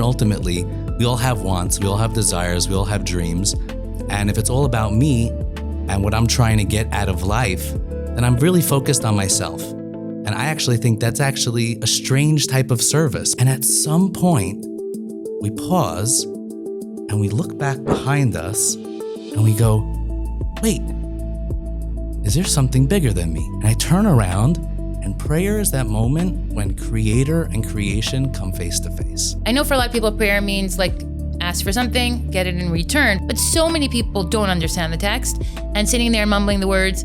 And ultimately, we all have wants, we all have desires, we all have dreams. And if it's all about me and what I'm trying to get out of life, then I'm really focused on myself. And I actually think that's actually a strange type of service. And at some point, we pause and we look back behind us and we go, wait, is there something bigger than me? And I turn around, and prayer is that moment when creator and creation come face to face. I know for a lot of people, prayer means like ask for something, get it in return. But so many people don't understand the text, and sitting there mumbling the words,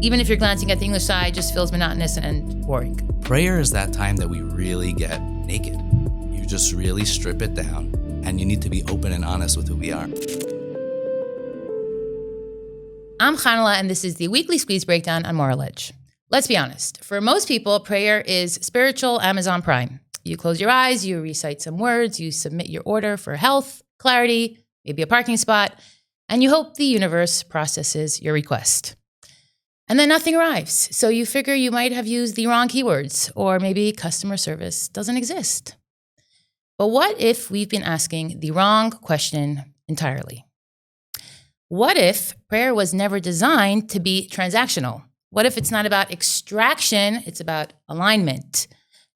even if you're glancing at the English side, just feels monotonous and boring. Prayer is that time that we really get naked. You just really strip it down, and you need to be open and honest with who we are. I'm Chanala, and this is the Weekly Squeeze Breakdown on Moral Edge. Let's be honest. For most people, prayer is spiritual Amazon Prime. You close your eyes, you recite some words, you submit your order for health, clarity, maybe a parking spot, and you hope the universe processes your request. And then nothing arrives, so you figure you might have used the wrong keywords, or maybe customer service doesn't exist. But what if we've been asking the wrong question entirely? What if prayer was never designed to be transactional? What if it's not about extraction, it's about alignment?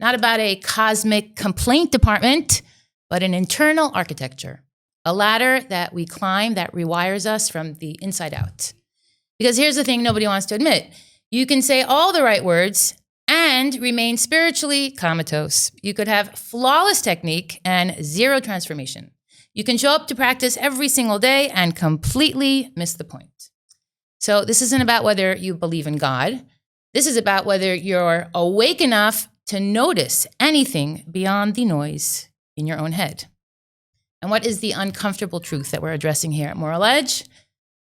Not about a cosmic complaint department, but an internal architecture, a ladder that we climb that rewires us from the inside out. Because here's the thing nobody wants to admit. You can say all the right words and remain spiritually comatose. You could have flawless technique and zero transformation. You can show up to practice every single day and completely miss the point. So this isn't about whether you believe in God. This is about whether you're awake enough to notice anything beyond the noise in your own head. And what is the uncomfortable truth that we're addressing here at Moral Edge?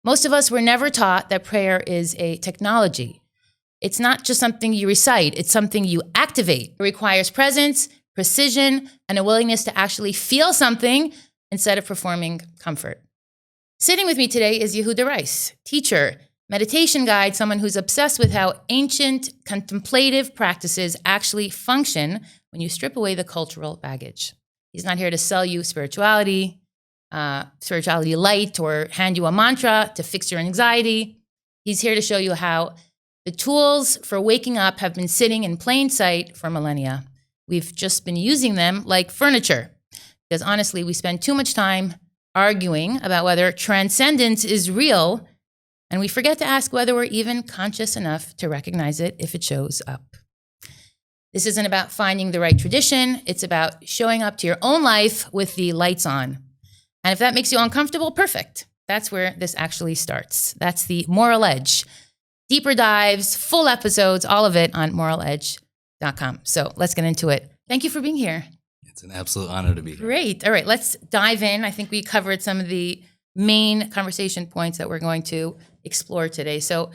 Most of us were never taught that prayer is a technology. It's not just something you recite, it's something you activate. It requires presence, precision, and a willingness to actually feel something instead of performing comfort. Sitting with me today is Yehuda Rice, teacher, meditation guide, someone who's obsessed with how ancient contemplative practices actually function when you strip away the cultural baggage. He's not here to sell you spirituality light, or hand you a mantra to fix your anxiety. He's here to show you how the tools for waking up have been sitting in plain sight for millennia. We've just been using them like furniture. Because honestly, we spend too much time arguing about whether transcendence is real, and we forget to ask whether we're even conscious enough to recognize it if it shows up. This isn't about finding the right tradition. It's about showing up to your own life with the lights on. And if that makes you uncomfortable, perfect. That's where this actually starts. That's the Moral Edge. Deeper dives, full episodes, all of it on moraledge.com. So let's get into it. Thank you for being here. It's an absolute honor to be here. Great. All right, let's dive in. I think we covered some of the main conversation points that we're going to explore today. So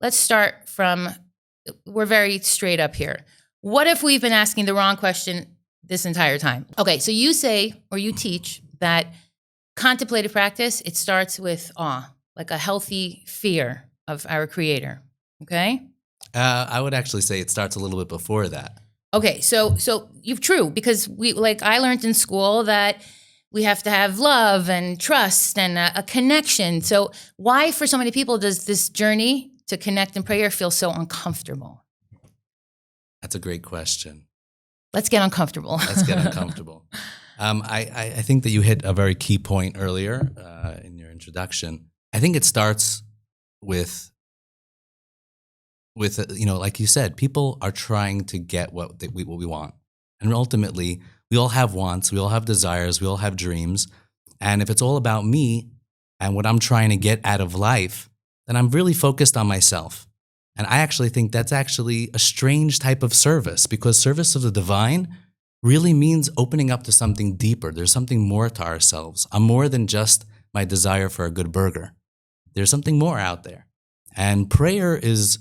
let's start from, we're very straight up here. What if we've been asking the wrong question this entire time? Okay, so you say, or you teach that contemplative practice, it starts with awe, like a healthy fear of our creator, okay? I would actually say it starts a little bit before that. Okay, so you're true, because I learned in school that we have to have love and trust and a connection. So why for so many people does this journey to connect in prayer feel so uncomfortable? That's a great question. Let's get uncomfortable. Let's get uncomfortable. I think that you hit a very key point earlier in your introduction. I think it starts with like you said, people are trying to get what we want. And ultimately, we all have wants, we all have desires, we all have dreams. And if it's all about me and what I'm trying to get out of life, then I'm really focused on myself. And I actually think that's actually a strange type of service, because service of the divine really means opening up to something deeper. There's something more to ourselves. I'm more than just my desire for a good burger. There's something more out there. And prayer is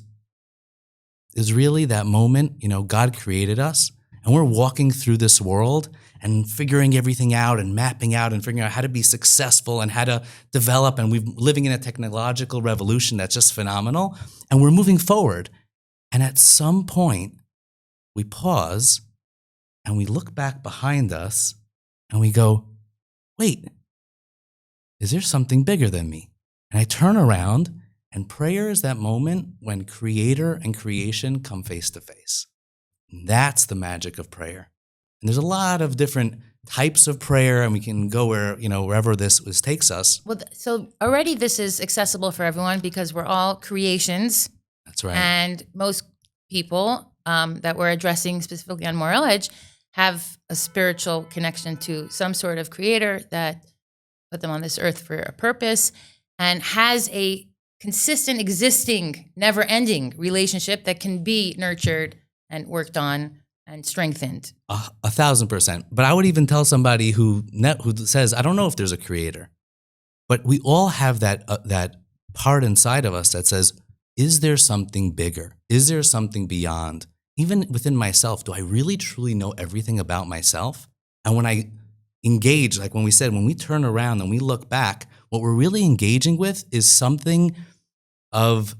really that moment, God created us, and we're walking through this world and figuring everything out and mapping out and figuring out how to be successful and how to develop. And we're living in a technological revolution that's just phenomenal. And we're moving forward. And at some point, we pause and we look back behind us and we go, wait, is there something bigger than me? And I turn around, and prayer is that moment when creator and creation come face to face. That's the magic of prayer. And there's a lot of different types of prayer, and we can go wherever this takes us. Well, so already this is accessible for everyone because we're all creations. That's right. And most people that we're addressing specifically on Moral Edge have a spiritual connection to some sort of creator that put them on this earth for a purpose and has a consistent, existing, never-ending relationship that can be nurtured and worked on and strengthened. 1,000%. But I would even tell somebody who says, I don't know if there's a creator, but we all have that part inside of us that says, is there something bigger? Is there something beyond? Even within myself, do I really truly know everything about myself? And when I engage, like when we said, when we turn around and we look back, what we're really engaging with is something of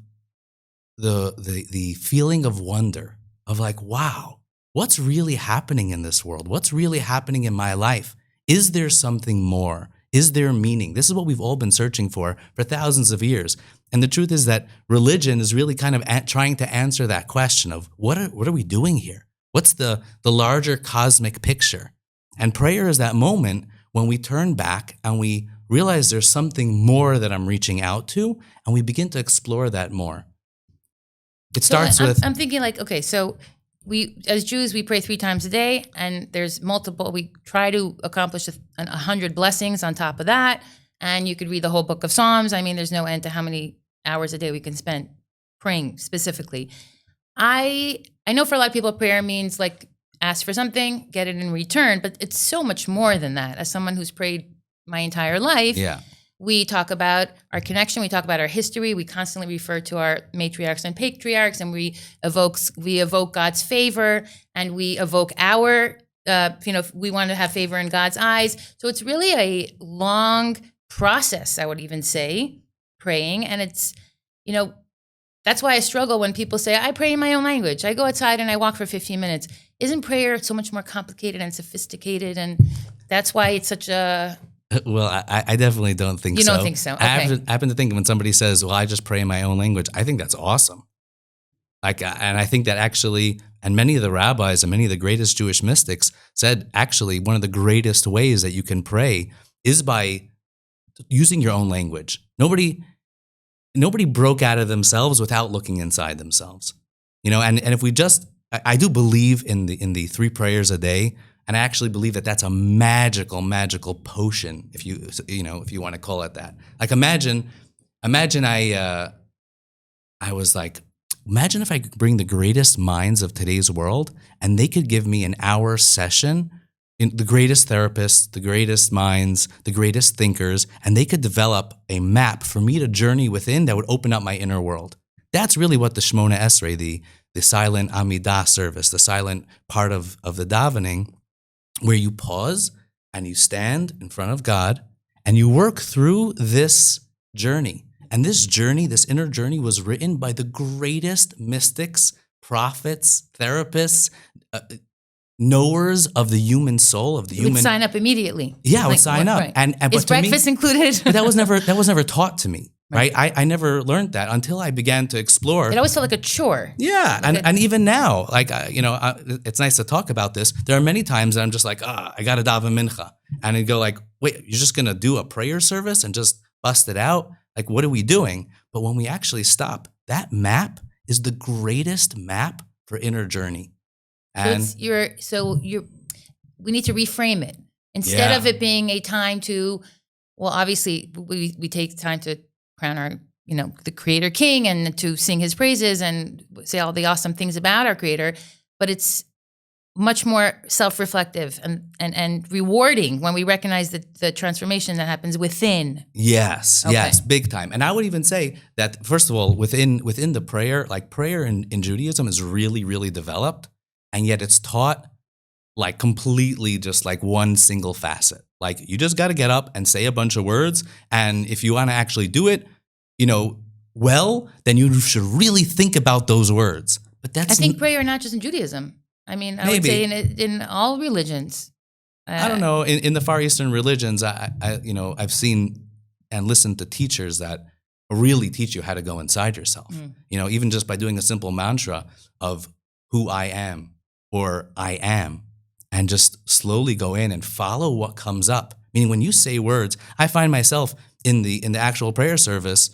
the feeling of wonder, of like, wow, what's really happening in this world? What's really happening in my life? Is there something more? Is there meaning? This is what we've all been searching for thousands of years. And the truth is that religion is really kind of trying to answer that question of what are we doing here? What's the larger cosmic picture? And prayer is that moment when we turn back and we realize there's something more that I'm reaching out to, and we begin to explore that more. It starts with... I'm thinking like, okay, so we, as Jews, we pray 3 times a day, and there's multiple, we try to accomplish 100 blessings on top of that. And you could read the whole book of Psalms. I mean, there's no end to how many hours a day we can spend praying specifically. I know for a lot of people, prayer means like ask for something, get it in return, but it's so much more than that. As someone who's prayed my entire life, we talk about our connection, we talk about our history, we constantly refer to our matriarchs and patriarchs, and we evoke God's favor, and we evoke our, we want to have favor in God's eyes. So it's really a long process, I would even say, praying. And it's, that's why I struggle when people say, I pray in my own language. I go outside and I walk for 15 minutes. Isn't prayer so much more complicated and sophisticated? And that's why it's such a... Well, I definitely don't think so. You don't think so? Okay. I happen to think when somebody says, well, I just pray in my own language, I think that's awesome. And I think that actually, and many of the rabbis and many of the greatest Jewish mystics said, actually, one of the greatest ways that you can pray is by using your own language. Nobody broke out of themselves without looking inside themselves. And if we just, I do believe in the 3 prayers a day. And I actually believe that that's a magical potion, if you want to call it that. Like imagine I was like, imagine if I could bring the greatest minds of today's world and they could give me an hour session, the greatest therapists, the greatest minds, the greatest thinkers, and they could develop a map for me to journey within that would open up my inner world. That's really what the Shemoneh Esrei, the silent Amidah service, the silent part of the davening, where you pause and you stand in front of God and you work through this journey. And this journey, this inner journey, was written by the greatest mystics, prophets, therapists, knowers of the human soul, of the human... You would sign up immediately. Yeah, I would sign up. Right. And is breakfast included? But that was never taught to me. Right. I never learned that until I began to explore. It always felt like a chore. Yeah. And even now, it's nice to talk about this. There are many times that I'm just like, I got to daven mincha. And I go like, wait, you're just going to do a prayer service and just bust it out? Like, what are we doing? But when we actually stop, that map is the greatest map for inner journey. And we need to reframe it. Instead of it being a time to, well, obviously we take time to crown our, the Creator King and to sing His praises and say all the awesome things about our Creator, but it's much more self-reflective and rewarding when we recognize the transformation that happens within. Yes, big time. And I would even say that, first of all, within the prayer, like prayer in Judaism is really, really developed, and yet it's taught like completely just like one single facet. Like you just got to get up and say a bunch of words. And if you want to actually do it, well, then you should really think about those words. But I think prayer not just in Judaism. I mean, I would say in all religions. I don't know. In the Far Eastern religions, I've seen and listened to teachers that really teach you how to go inside yourself. Even just by doing a simple mantra of who I am or I am, and just slowly go in and follow what comes up. Meaning, when you say words, I find myself in the actual prayer service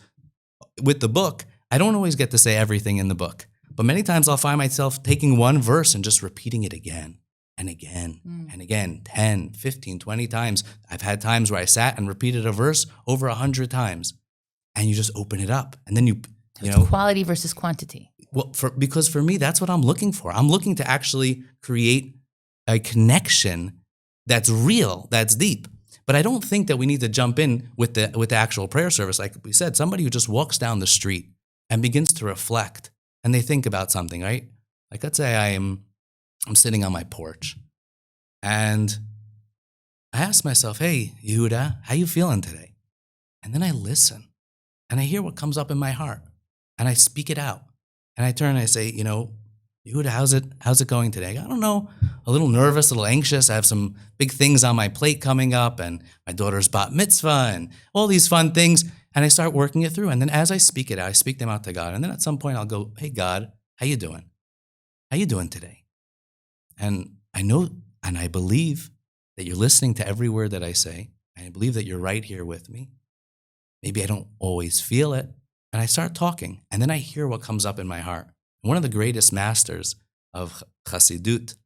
with the book. I don't always get to say everything in the book, but many times I'll find myself taking one verse and just repeating it again and again and again, 10, 15, 20 times. I've had times where I sat and repeated a verse over 100 times, and you just open it up. And then it's quality versus quantity. Well, because for me, that's what I'm looking for. I'm looking to actually create a connection that's real, that's deep. But I don't think that we need to jump in with the actual prayer service. Like we said, somebody who just walks down the street and begins to reflect and they think about something, right? Like, let's say I'm sitting on my porch and I ask myself, hey, Yehuda, how you feeling today? And then I listen and I hear what comes up in my heart and I speak it out. And I turn and I say, Yehuda, how's it going today? I don't know, a little nervous, a little anxious. I have some big things on my plate coming up, and my daughter's bat mitzvah and all these fun things. And I start working it through. And then as I speak it out, I speak them out to God. And then at some point I'll go, hey, God, how you doing? How you doing today? And I know and I believe that you're listening to every word that I say. And I believe that you're right here with me. Maybe I don't always feel it. And I start talking. And then I hear what comes up in my heart. One of the greatest masters of Chassidut,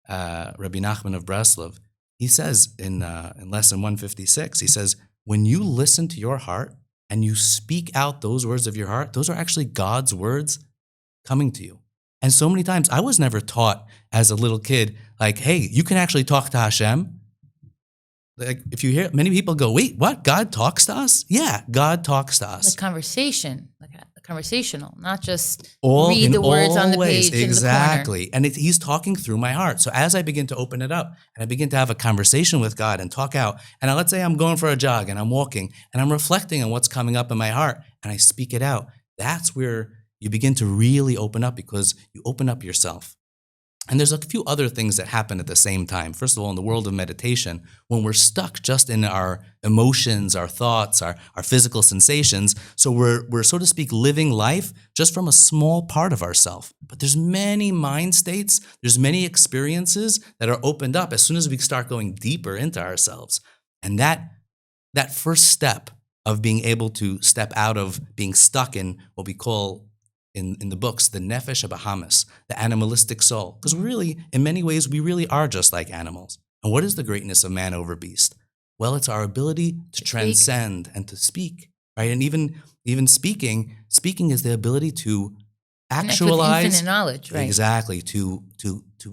Rabbi Nachman of Breslov, he says in lesson 156, he says, when you listen to your heart and you speak out those words of your heart, those are actually God's words coming to you. And so many times, I was never taught as a little kid, like, hey, you can actually talk to Hashem. Like, if you hear, many people go, wait, what? God talks to us? Yeah, God talks to us. Like conversation, like conversational, not just read the words on the page exactly. in the corner. And he's talking through my heart. So as I begin to open it up and I begin to have a conversation with God and talk out, and let's say I'm going for a jog and I'm walking and I'm reflecting on what's coming up in my heart and I speak it out, that's where you begin to really open up, because you open up yourself. And there's a few other things that happen at the same time. First of all, in the world of meditation, when we're stuck just in our emotions, our thoughts, our physical sensations, so we're, so to speak, living life just from a small part of ourselves. But there's many mind states, there's many experiences that are opened up as soon as we start going deeper into ourselves. And that first step of being able to step out of being stuck in what we call in the books, the nefesh habahamis, the animalistic soul. Because really, in many ways, we really are just like animals. And what is the greatness of man over beast? Well, it's our ability to transcend and to speak, right? And even speaking is the ability to actualize infinite knowledge, right? Exactly. To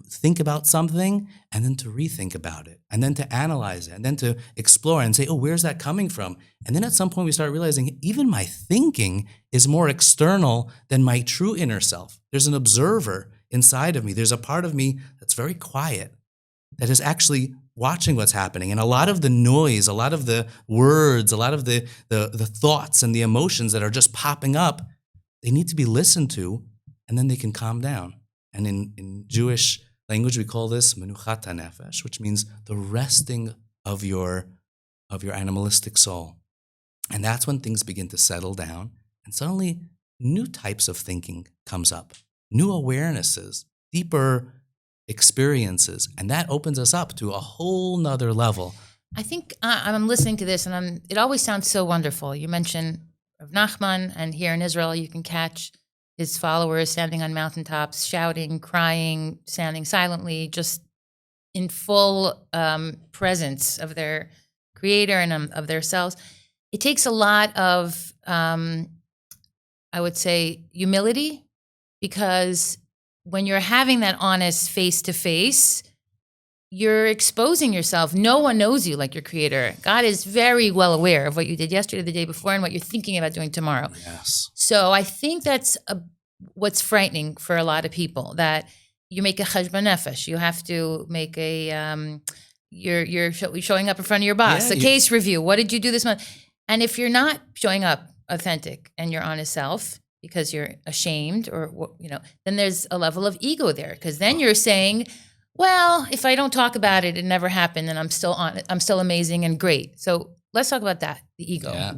think about something and then to rethink about it and then to analyze it and then to explore and say, oh, where's that coming from? And then at some point we start realizing even my thinking is more external than my true inner self. There's an observer inside of me. There's a part of me that's very quiet that is actually watching what's happening. And a lot of the noise, a lot of the words, a lot of the thoughts and the emotions that are just popping up, they need to be listened to, and then they can calm down. And in Jewish language, we call this menuchat hanefesh, which means the resting of your animalistic soul. And that's when things begin to settle down, and suddenly new types of thinking comes up, new awarenesses, deeper experiences, and that opens us up to a whole nother level. I think I'm listening to this, and it always sounds so wonderful. You mentioned Rav Nachman, and here in Israel, you can catch his followers standing on mountaintops, shouting, crying, standing silently, just in full presence of their creator and of their selves. It takes a lot of, I would say, humility, because when you're having that honest face-to-face, you're exposing yourself. No one knows you like your creator. God is very well aware of what you did yesterday, the day before, and what you're thinking about doing tomorrow. Yes. So I think that's what's frightening for a lot of people, that you make a cheshbon nefesh. You have to make a, you're showing up in front of your boss, case review. What did you do this month? And if you're not showing up authentic and your honest self because you're ashamed or, then there's a level of ego there, because then you're saying, Well, if I don't talk about it, it never happened, and I'm still on it. I'm still amazing and great. So let's talk about that, the ego. Yeah.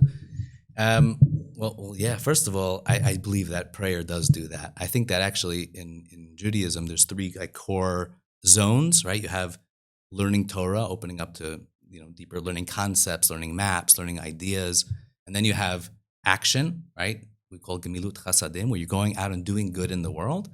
Yeah. First of all, I believe that prayer does do that. I think that actually in Judaism, there's three like core zones, right? You have learning Torah, opening up to deeper learning concepts, learning maps, learning ideas, and then you have action, right? We call gemilut chasadim, where you're going out and doing good in the world,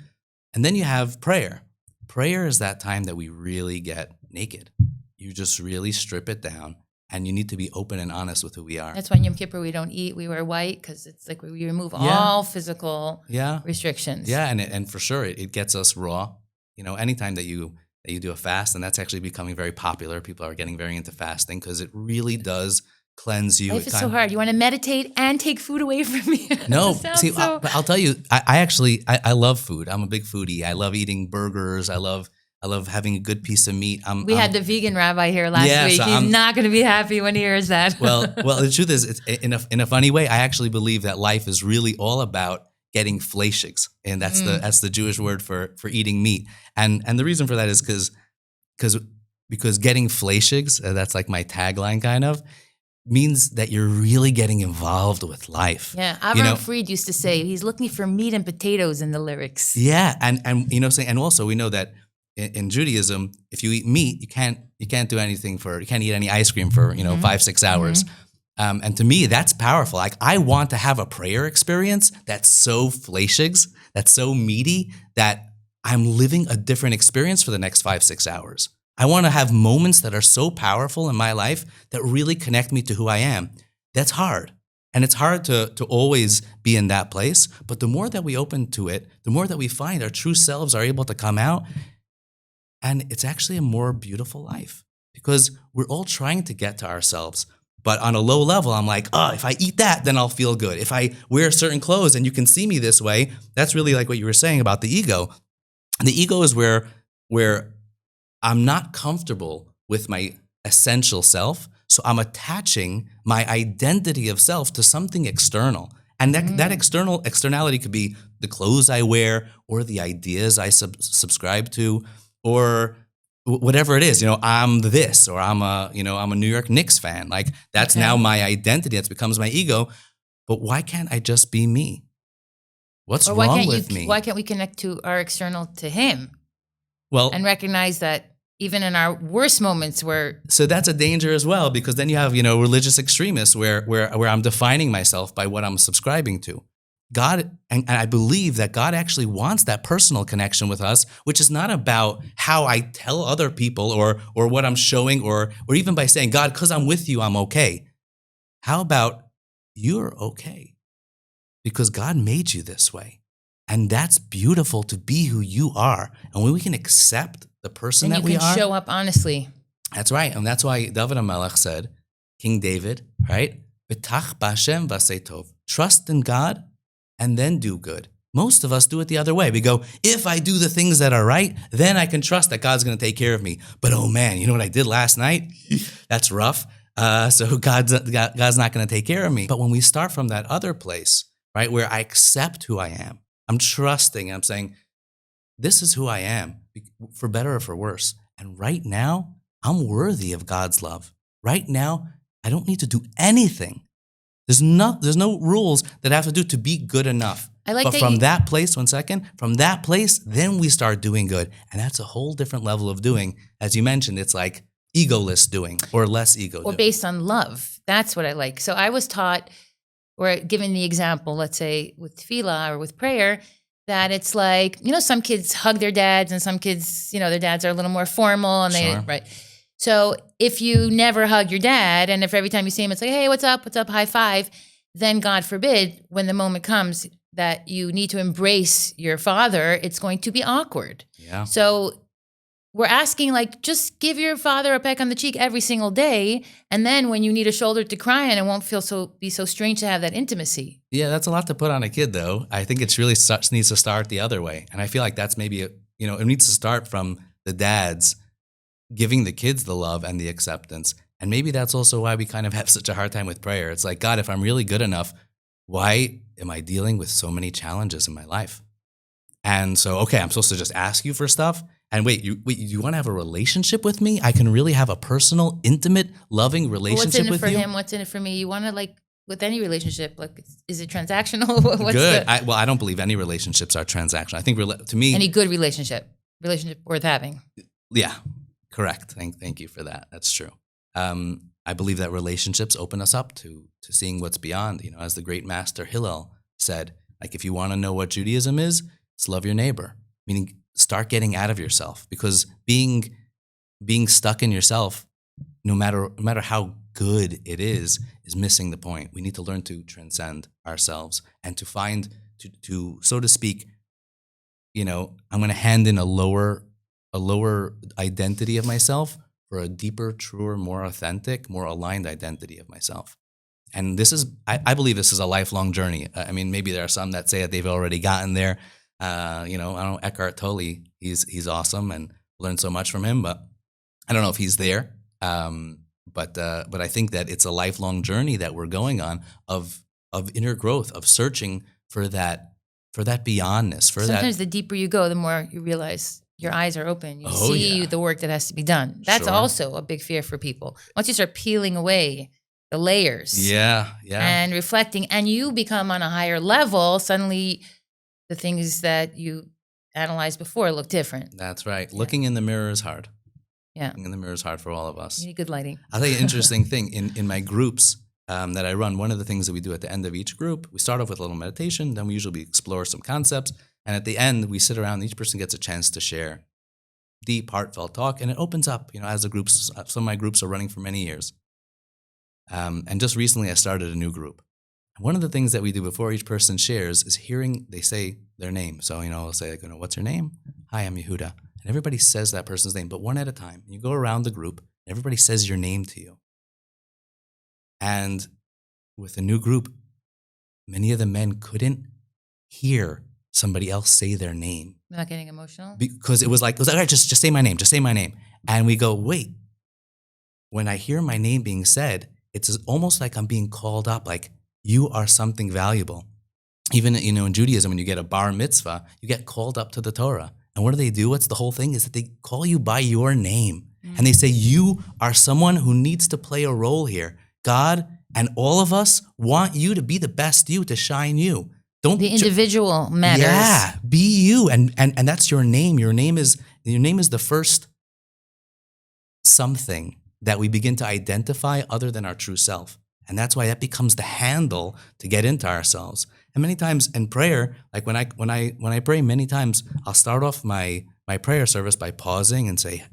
and then you have prayer. Prayer is that time that we really get naked. You just really strip it down. And you need to be open and honest with who we are. That's why Yom Kippur we don't eat. We wear white because it's like we remove all physical restrictions. Yeah, and for sure it gets us raw. Anytime that you do a fast, and that's actually becoming very popular. People are getting very into fasting because it really does cleanse you. Life is so hard. You want to meditate and take food away from me. No, see, but I'll tell you, I love food. I'm a big foodie. I love eating burgers. I love having a good piece of meat. We had the vegan rabbi here last week. So he's not going to be happy when he hears that. well, the truth is, it's in a funny way, I actually believe that life is really all about getting fleischigs, and that's the Jewish word for eating meat. And the reason for that is because getting fleischigs, that's like my tagline kind of, means that you're really getting involved with life. Yeah, Avraham Fried used to say he's looking for meat and potatoes in the lyrics. Yeah, and also we know that in Judaism, if you eat meat, you can't eat any ice cream for 5-6 hours. And to me, that's powerful. Like, I want to have a prayer experience that's so fleischigs, that's so meaty, that I'm living a different experience for the next 5-6 hours. I want to have moments that are so powerful in my life that really connect me to who I am. That's hard. And it's hard to always be in that place. But the more that we open to it, the more that we find our true selves are able to come out. And it's actually a more beautiful life because we're all trying to get to ourselves. But on a low level, I'm like, if I eat that, then I'll feel good. If I wear certain clothes and you can see me this way, that's really like what you were saying about the ego. And the ego is where I'm not comfortable with my essential self. So I'm attaching my identity of self to something external. And that externality could be the clothes I wear or the ideas I subscribe to, or whatever it is, I'm this, or I'm a New York Knicks fan. Like, that's now my identity. That becomes my ego. But why can't I just be me? What's wrong with me? Why can't we connect to our external to him? Well, and recognize that even in our worst moments, so that's a danger as well, because then you have religious extremists where I'm defining myself by what I'm subscribing to. God, and I believe that God actually wants that personal connection with us, which is not about how I tell other people or what I'm showing or even by saying, God, because I'm with you, I'm okay. How about you're okay? Because God made you this way. And that's beautiful to be who you are. And when we can accept the person that we are. And you can show up honestly. That's right. And that's why David HaMelech said, King David, right? B'tach b'Hashem v'asei tov. Trust in God and then do good. Most of us do it the other way. We go, if I do the things that are right, then I can trust that God's going to take care of me. But oh man, you know what I did last night? That's rough. So God's not going to take care of me. But when we start from that other place, right, where I accept who I am, I'm trusting, I'm saying, this is who I am, for better or for worse. And right now, I'm worthy of God's love. Right now, I don't need to do anything. There's no rules that I have to do to be good enough. But from that place, from that place, then we start doing good. And that's a whole different level of doing. As you mentioned, it's like egoless doing or less ego doing. Or based on love. That's what I like. So I was taught, or given the example, let's say with tefillah or with prayer, that it's like, some kids hug their dads and some kids, their dads are a little more formal and right. So if you never hug your dad, and if every time you see him, it's like, hey, what's up, high five, then God forbid, when the moment comes that you need to embrace your father, it's going to be awkward. Yeah. So we're asking, like, just give your father a peck on the cheek every single day, and then when you need a shoulder to cry on, it won't be so strange to have that intimacy. Yeah, that's a lot to put on a kid, though. I think it's really needs to start the other way, and I feel like that's maybe it needs to start from the dads giving the kids the love and the acceptance. And maybe that's also why we kind of have such a hard time with prayer. It's like, God, if I'm really good enough, why am I dealing with so many challenges in my life? And so, okay, I'm supposed to just ask you for stuff. And you want to have a relationship with me? I can really have a personal, intimate, loving relationship with you? What's in it for him? What's in it for me? You want to, like, with any relationship, like, is it transactional? What's Good. I don't believe any relationships are transactional. I think to me, any good relationship worth having. Yeah, correct. Thank you for that. That's true. I believe that relationships open us up to seeing what's beyond. You know, as the great master Hillel said, like, if you want to know what Judaism is, it's love your neighbor. Meaning, start getting out of yourself, because being stuck in yourself, no matter how good it is missing the point. We need to learn to transcend ourselves and to find to so to speak. You know, I'm going to hand in a lower identity of myself for a deeper, truer, more authentic, more aligned identity of myself. And this is, I believe this is a lifelong journey. I mean, maybe there are some that say that they've already gotten there. You know, I don't know, Eckhart Tolle, he's awesome and learned so much from him, but I don't know if he's there. But I think that it's a lifelong journey that we're going on of inner growth, of searching for that beyondness. Sometimes the deeper you go, the more you realize your eyes are open. You see the work that has to be done. That's also a big fear for people. Once you start peeling away the layers, and reflecting, and you become on a higher level, suddenly the things that you analyzed before look different. That's right. Yeah. Looking in the mirror is hard. Yeah. Looking in the mirror is hard for all of us. You need good lighting. I'll tell you an interesting thing. In my groups that I run, one of the things that we do at the end of each group, we start off with a little meditation, then we usually explore some concepts, and at the end, we sit around and each person gets a chance to share deep, heartfelt talk, and it opens up, you know, as the groups, some of my groups are running for many years. And just recently, I started a new group. And one of the things that we do before each person shares is they say their name. So, you know, I'll say, you know, what's your name? Hi, I'm Yehuda. And everybody says that person's name, but one at a time. You go around the group, and everybody says your name to you. And with a new group, many of the men couldn't hear somebody else say their name. Not getting emotional? Because it was like, all right, just say my name, just say my name. And we go, wait, when I hear my name being said, it's almost like I'm being called up, like you are something valuable. Even, you know, in Judaism, when you get a bar mitzvah, you get called up to the Torah. And what do? What's the whole thing? Is that they call you by your name. And they say, you are someone who needs to play a role here. God and all of us want you to be the best you, to shine you. The individual matters. Yeah, be you, and that's your name. Your name is the first something that we begin to identify other than our true self, and that's why that becomes the handle to get into ourselves. And many times in prayer, like when I pray, many times I'll start off my prayer service by pausing and say,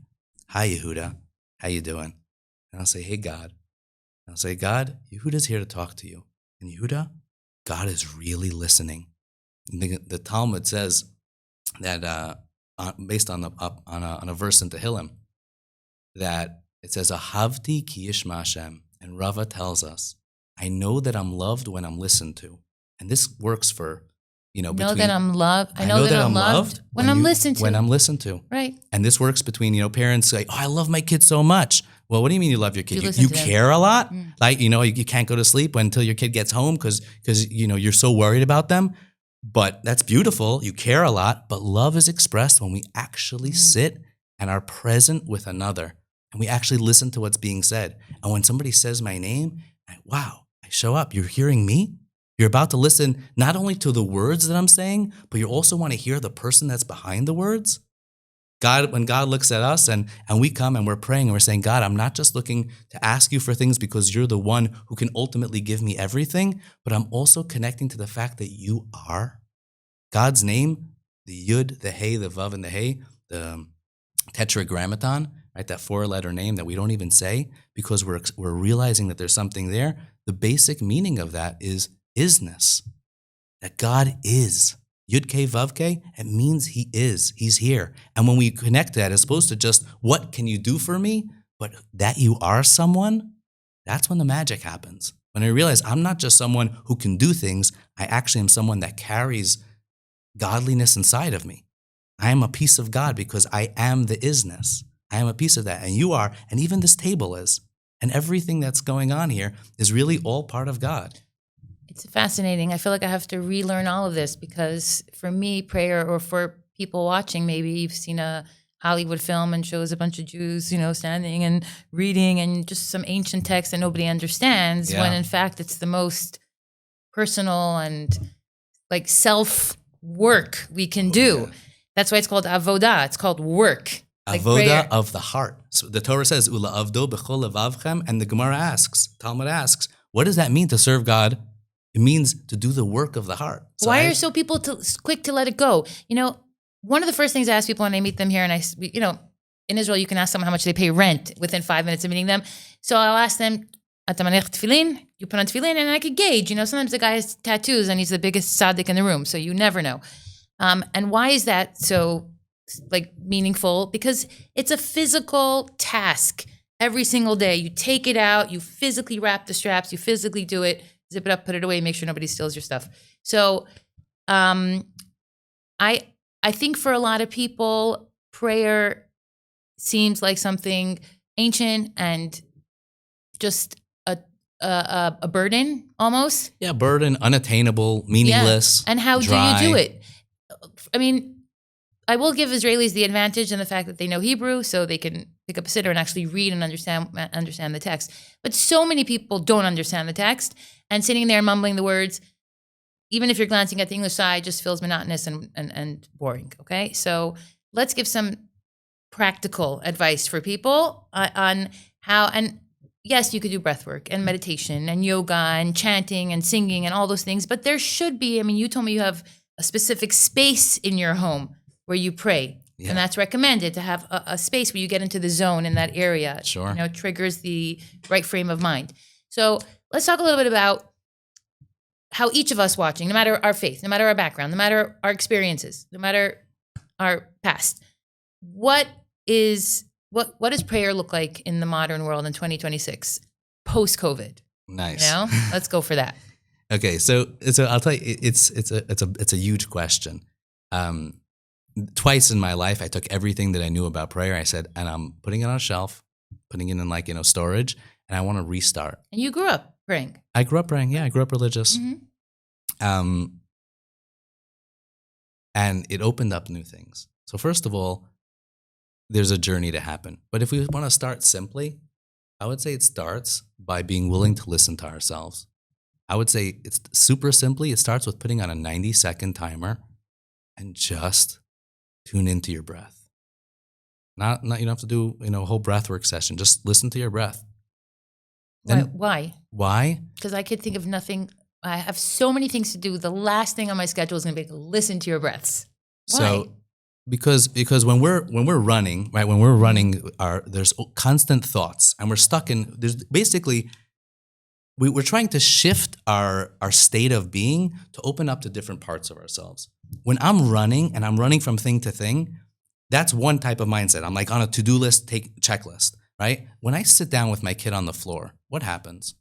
"Hi, Yehuda, how you doing?" And I'll say, "Hey, God." And I'll say, "God, Yehuda's here to talk to you, and Yehuda, God is really listening." The Talmud says that based on a verse in Tehillim, that it says, "Ahavti ki yishma Hashem," and Rava tells us, "I know that I'm loved when I'm listened to," and this works for I know that I'm loved when I'm listened to. When I'm listened to, right? And this works between parents say, "Oh, I love my kid so much." Well, what do you mean you love your kid? You care a lot? Like, you can't go to sleep until your kid gets home because you're so worried about them. But that's beautiful. You care a lot. But love is expressed when we actually sit and are present with another. And we actually listen to what's being said. And when somebody says my name, wow, I show up. You're hearing me? You're about to listen not only to the words that I'm saying, but you also want to hear the person that's behind the words. When God looks at us and we come and we're praying and we're saying, "God, I'm not just looking to ask you for things because you're the one who can ultimately give me everything, but I'm also connecting to the fact that you are." God's name, the Yud, the Hey, the Vav, and the Hey, the Tetragrammaton, right? That 4-letter name that we don't even say because we're realizing that there's something there. The basic meaning of that is isness, that God is. Yud K Vav K, it means he is. He's here. And when we connect that, as opposed to just, what can you do for me? But that you are someone, that's when the magic happens. When I realize I'm not just someone who can do things, I actually am someone that carries godliness inside of me. I am a piece of God because I am the isness. I am a piece of that. And you are, and even this table is. And everything that's going on here is really all part of God. It's fascinating. I feel like I have to relearn all of this because for me, prayer, or for people watching, maybe you've seen a Hollywood film and shows a bunch of Jews, standing and reading and just some ancient text that nobody understands, when in fact it's the most personal and like self work we can do. That's why it's called avodah. It's called work. Avodah of the heart. So the Torah says, Ula avdo b'chol levavchem, and the Gemara asks, Talmud asks, what does that mean to serve God? It means to do the work of the heart. So why are so people quick to let it go? One of the first things I ask people when I meet them here, and in Israel, you can ask someone how much they pay rent within 5 minutes of meeting them. So I'll ask them, "Ata manech tefillin?" You put on tefillin, and I could gauge. Sometimes the guy has tattoos and he's the biggest tzaddik in the room, so you never know. And why is that so meaningful? Because it's a physical task every single day. You take it out, you physically wrap the straps, you physically do it, zip it up, put it away, make sure nobody steals your stuff. So I think for a lot of people, prayer seems like something ancient and just a burden almost. Yeah, burden, unattainable, meaningless. Yeah. And how dry. do you do it? I mean, I will give Israelis the advantage in the fact that they know Hebrew, so they can pick up a siddur and actually read and understand the text. But so many people don't understand the text, and sitting there mumbling the words, even if you're glancing at the English side, just feels monotonous and boring. Okay, so let's give some practical advice for people on how. And yes, you could do breath work and meditation and yoga and chanting and singing and all those things, but there should be. I mean, you told me you have a specific space in your home where you pray. Yeah. And that's recommended, to have a space where you get into the zone in that area. Sure. It triggers the right frame of mind. So let's talk a little bit about how each of us watching, no matter our faith, no matter our background, no matter our experiences, no matter our past, what does prayer look like in the modern world in 2026, post-COVID? Nice. Let's go for that. Okay, so I'll tell you, it's a huge question. Twice in my life, I took everything that I knew about prayer. I said, and I'm putting it on a shelf, putting it in storage, and I want to restart. And you grew up praying. I grew up praying. Yeah, I grew up religious. Mm-hmm. And it opened up new things. So first of all, there's a journey to happen. But if we want to start simply, I would say it starts by being willing to listen to ourselves. I would say it's super simply, it starts with putting on a 90-second timer and just tune into your breath. Not you don't have to do a whole breath work session. Just listen to your breath. Then, Why? Why? Because I could think of nothing. I have so many things to do. The last thing on my schedule is going to be to listen to your breaths. Why? So because when we're running, right? When we're running, there's constant thoughts, and we're stuck in. There's basically we're trying to shift our state of being to open up to different parts of ourselves. When I'm running and I'm running from thing to thing, that's one type of mindset. I'm like on a to-do list, checklist, right? When I sit down with my kid on the floor, what happens?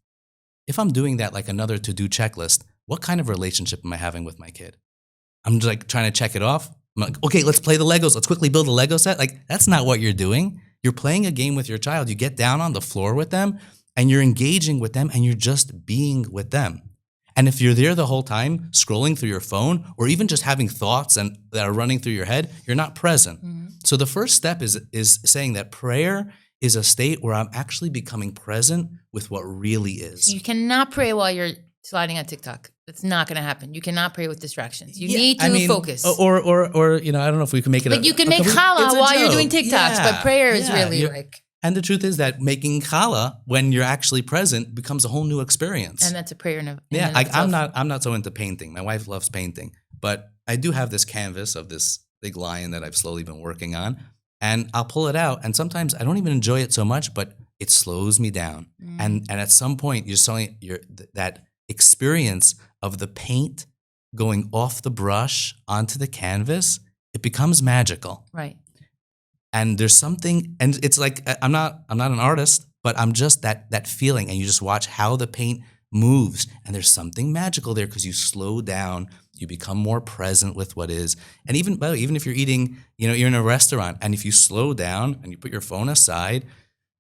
If I'm doing that like another to-do checklist, what kind of relationship am I having with my kid? I'm just like trying to check it off. I'm like, okay, let's play the Legos. Let's quickly build a Lego set. Like, that's not what you're doing. You're playing a game with your child. You get down on the floor with them and you're engaging with them and you're just being with them. And if you're there the whole time, scrolling through your phone or even just having thoughts that are running through your head, you're not present. Mm-hmm. So the first step is saying that prayer is a state where I'm actually becoming present with what really is. So you cannot pray while you're sliding on TikTok. That's not going to happen. You cannot pray with distractions. You need to focus. Or I don't know if we can make it. Like you can make challah while you're doing TikToks, but prayer is really like. And the truth is that making challah when you're actually present becomes a whole new experience. And that's a prayer. I'm not so into painting. My wife loves painting, but I do have this canvas of this big lion that I've slowly been working on, and I'll pull it out. And sometimes I don't even enjoy it so much, but it slows me down. And at some point, that experience of the paint going off the brush onto the canvas, it becomes magical. Right. And there's something, and it's like, I'm not an artist, but I'm just that feeling, and you just watch how the paint moves, and there's something magical there because you slow down, you become more present with what is. And even if you're eating, you're in a restaurant, and if you slow down and you put your phone aside,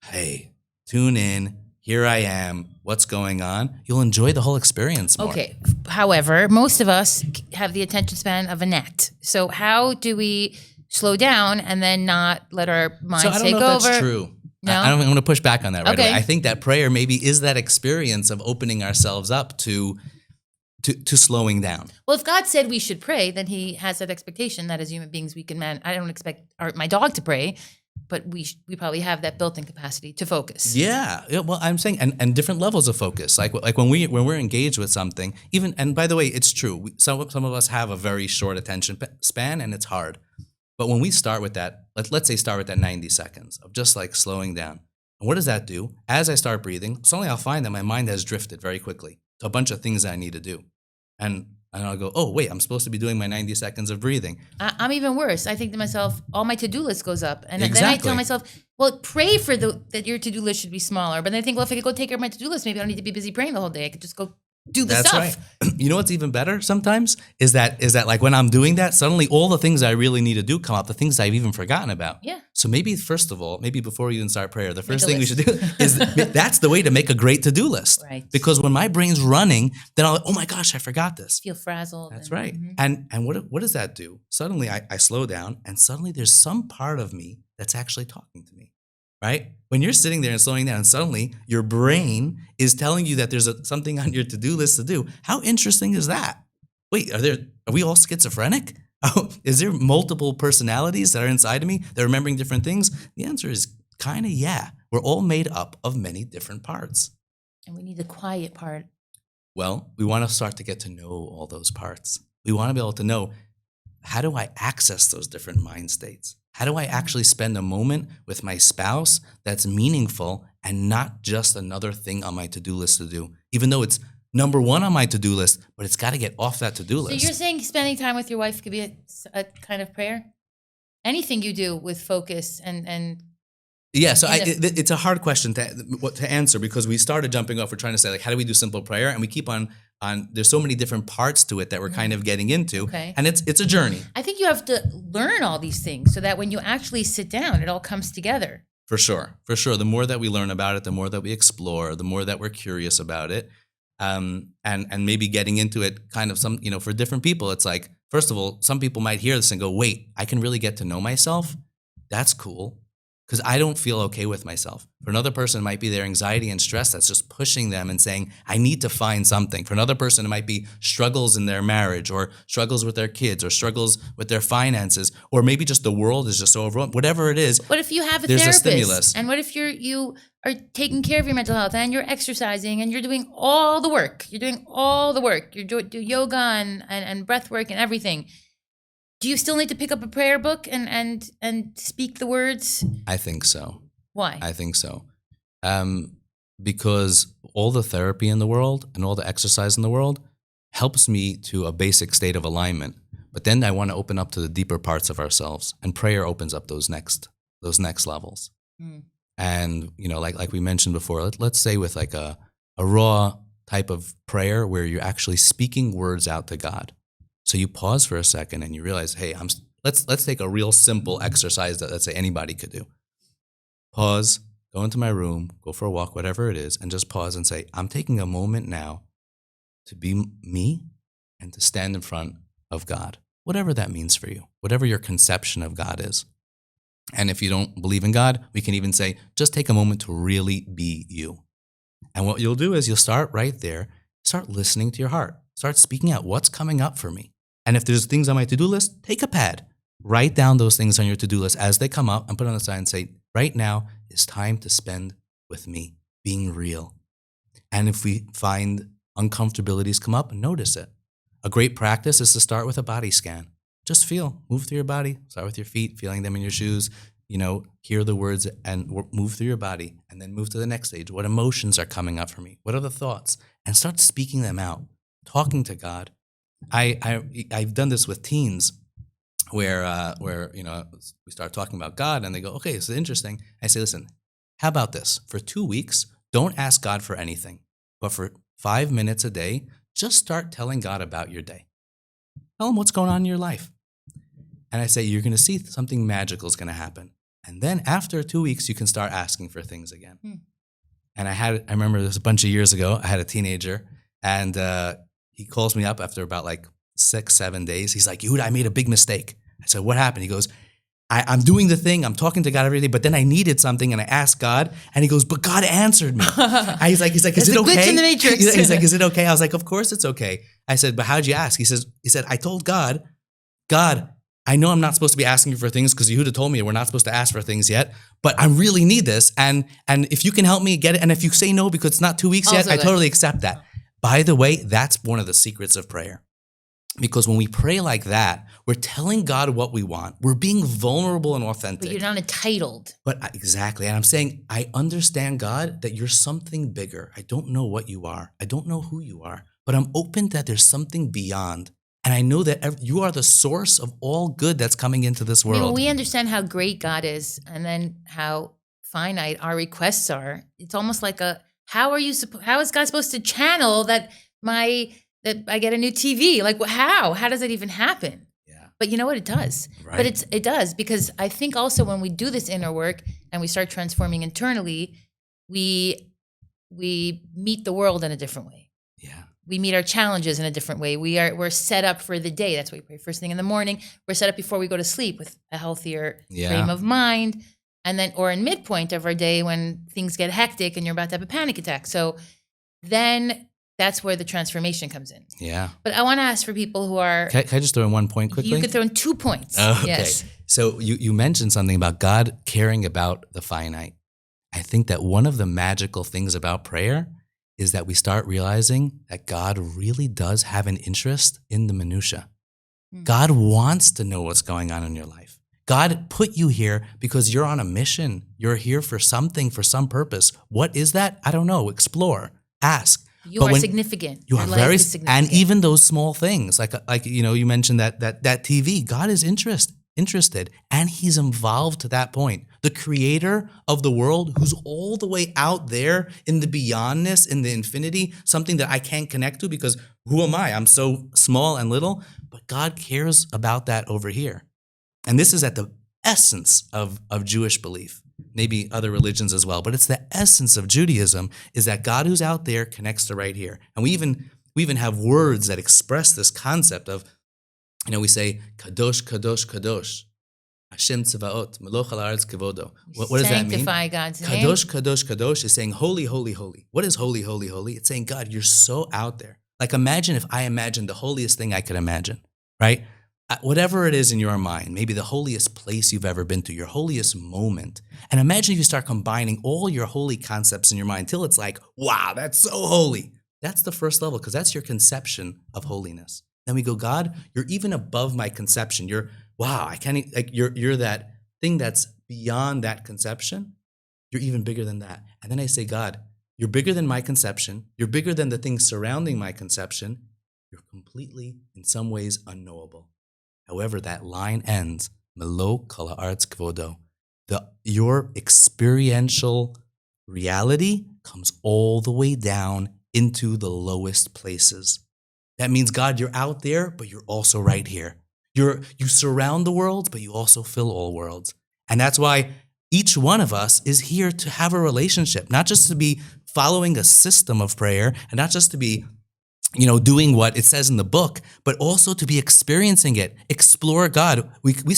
hey, tune in, here I am, what's going on, you'll enjoy the whole experience more. Okay. However, most of us have the attention span of a gnat. So how do we slow down and then not let our minds So I don't take know if over. that's true. No? I'm going to push back on that right Okay. away. I think that prayer maybe is that experience of opening ourselves up to slowing down. Well, if God said we should pray, then he has that expectation that as human beings we can I don't expect my dog to pray, but we probably have that built-in capacity to focus. Yeah. Well, I'm saying, and different levels of focus. Like when we're engaged with something, even, and by the way, it's true. Some of us have a very short attention span, and it's hard. But when we start with that, let's say start with that 90 seconds of just like slowing down. And what does that do? As I start breathing, suddenly I'll find that my mind has drifted very quickly to a bunch of things that I need to do. And I'll go, oh, wait, I'm supposed to be doing my 90 seconds of breathing. I'm even worse. I think to myself, all my to-do list goes up. And then I Exactly. tell myself, well, pray for that your to-do list should be smaller. But then I think, well, if I could go take care of my to-do list, maybe I don't need to be busy praying the whole day. I could just go do the That's stuff. right. You know what's even better sometimes is that like when I'm doing that, suddenly all the things I really need to do come up, the things I've even forgotten about. Yeah. So maybe first of all, maybe before we even start prayer, the first a thing we list. should do is that's the way to make a great to-do list. Right. Because when my brain's running, then I'll, oh my gosh, I forgot this. Feel frazzled. That's right. And what does that do? Suddenly I slow down, and suddenly there's some part of me that's actually talking to me, right? When you're sitting there and slowing down, and suddenly your brain is telling you that there's something on your to-do list to do. How interesting is that? Wait, are we all schizophrenic? Oh, is there multiple personalities that are inside of me that are remembering different things? The answer is kind of yeah. We're all made up of many different parts. And we need the quiet part. Well, we want to start to get to know all those parts. We want to be able to know, how do I access those different mind states? How do I actually spend a moment with my spouse that's meaningful and not just another thing on my to-do list to do, even though it's number one on my to-do list, but it's got to get off that to-do list. So you're saying spending time with your wife could be a kind of prayer? Anything you do with focus and yeah, so it's a hard question to answer, because we started jumping off. We're trying to say, like, how do we do simple prayer? And we keep on there's so many different parts to it that we're kind of getting into. Okay. And it's a journey. I think you have to learn all these things so that when you actually sit down, it all comes together. For sure. The more that we learn about it, the more that we explore, the more that we're curious about it. And maybe getting into it kind of for different people, it's like, first of all, some people might hear this and go, wait, I can really get to know myself? That's cool. Because I don't feel okay with myself. For another person, it might be their anxiety and stress that's just pushing them and saying, I need to find something. For another person, it might be struggles in their marriage, or struggles with their kids, or struggles with their finances, or maybe just the world is just so overwhelmed. Whatever it is, What if you have a there's therapist? a stimulus. And what if you are taking care of your mental health and you're exercising and you're doing all the work? You're doing all the work. You do yoga and breath work and everything. Do you still need to pick up a prayer book and speak the words? I think so. Why? I think so. Because all the therapy in the world and all the exercise in the world helps me to a basic state of alignment. But then I want to open up to the deeper parts of ourselves, and prayer opens up those next levels. And like we mentioned before, let's say with like a raw type of prayer where you're actually speaking words out to God. So you pause for a second and you realize, hey, let's take a real simple exercise that, let's say, anybody could do. Pause, go into my room, go for a walk, whatever it is, and just pause and say, I'm taking a moment now to be me and to stand in front of God, whatever that means for you, whatever your conception of God is. And if you don't believe in God, we can even say, just take a moment to really be you. And what you'll do is you'll start right there, start listening to your heart, start speaking out what's coming up for me. And if there's things on my to-do list, take a pad, write down those things on your to-do list as they come up, and put it on the side and say, right now is time to spend with me, being real. And if we find uncomfortabilities come up, notice it. A great practice is to start with a body scan. Just feel, move through your body, start with your feet, feeling them in your shoes, hear the words and move through your body, and then move to the next stage. What emotions are coming up for me? What are the thoughts? And start speaking them out, talking to God. I've done this with teens where we start talking about God and they go, okay, this is interesting. I say, listen, how about this? For 2 weeks, don't ask God for anything, but for 5 minutes a day, just start telling God about your day. Tell him what's going on in your life. And I say, you're going to see something magical is going to happen. And then after 2 weeks, you can start asking for things again. And I remember this a bunch of years ago, I had a teenager, and he calls me up after about like 6-7 days. He's like, Yehuda, I made a big mistake. I said, what happened? He goes, I'm doing the thing. I'm talking to God every day, but then I needed something and I asked God and he goes, but God answered me. He's like, is it okay? Glitch in the matrix. He's like, is it okay? I was like, of course it's okay. I said, but how'd you ask? He said, I told God, I know I'm not supposed to be asking you for things because Yehuda told me we're not supposed to ask for things yet, but I really need this. And if you can help me get it, and if you say no because it's not 2 weeks yet, I totally accept that. By the way, that's one of the secrets of prayer. Because when we pray like that, we're telling God what we want. We're being vulnerable and authentic. But you're not entitled. But exactly. And I'm saying, I understand, God, that you're something bigger. I don't know what you are. I don't know who you are. But I'm open that there's something beyond. And I know that you are the source of all good that's coming into this world. When we understand how great God is and then how finite our requests are, it's almost like how is God supposed to channel that I get a new TV? Like, how does that even happen? Yeah. But you know what? It does. Right. But it does, because I think also when we do this inner work and we start transforming internally, we meet the world in a different way. Yeah. We meet our challenges in a different way. We're set up for the day. That's why we pray first thing in the morning. We're set up before we go to sleep with a healthier frame of mind. And then, or in midpoint of our day when things get hectic and you're about to have a panic attack. So then that's where the transformation comes in. Yeah. But I want to ask for people who are... Can I just throw in one point quickly? You could throw in 2 points. Okay. Yes. So you mentioned something about God caring about the finite. I think that one of the magical things about prayer is that we start realizing that God really does have an interest in the minutia. God wants to know what's going on in your life. God put you here because you're on a mission. You're here for something, for some purpose. What is that? I don't know. Explore. Ask. You are significant. You are very significant. And even those small things, like you mentioned that TV, God is interested, and he's involved to that point. The creator of the world, who's all the way out there in the beyondness, in the infinity, something that I can't connect to because who am I? I'm so small and little, but God cares about that over here. And this is at the essence of Jewish belief. Maybe other religions as well, but it's the essence of Judaism is that God who's out there connects to right here. And we even have words that express this concept of, we say, Kadosh, Kadosh, Kadosh, Hashem Tzevaot, Meloch al Haaretz Kevodo. What does that mean? Sanctify God's name. Kadosh, Kadosh, Kadosh is saying holy, holy, holy. What is holy, holy, holy? It's saying, God, you're so out there. Like imagine if I imagined the holiest thing I could imagine, right? Whatever it is in your mind, maybe the holiest place you've ever been to, your holiest moment. And imagine if you start combining all your holy concepts in your mind till it's like, wow, that's so holy. That's the first level because that's your conception of holiness. Then we go, God, you're even above my conception. You're that thing that's beyond that conception. You're even bigger than that. And then I say, God, you're bigger than my conception. You're bigger than the things surrounding my conception. You're completely, in some ways, unknowable. However, that line ends, Melo kol haaretz kvodo. Your experiential reality comes all the way down into the lowest places. That means, God, you're out there, but you're also right here. You surround the worlds, but you also fill all worlds. And that's why each one of us is here to have a relationship, not just to be following a system of prayer, and not just to be doing what it says in the book, but also to be experiencing it. Explore God.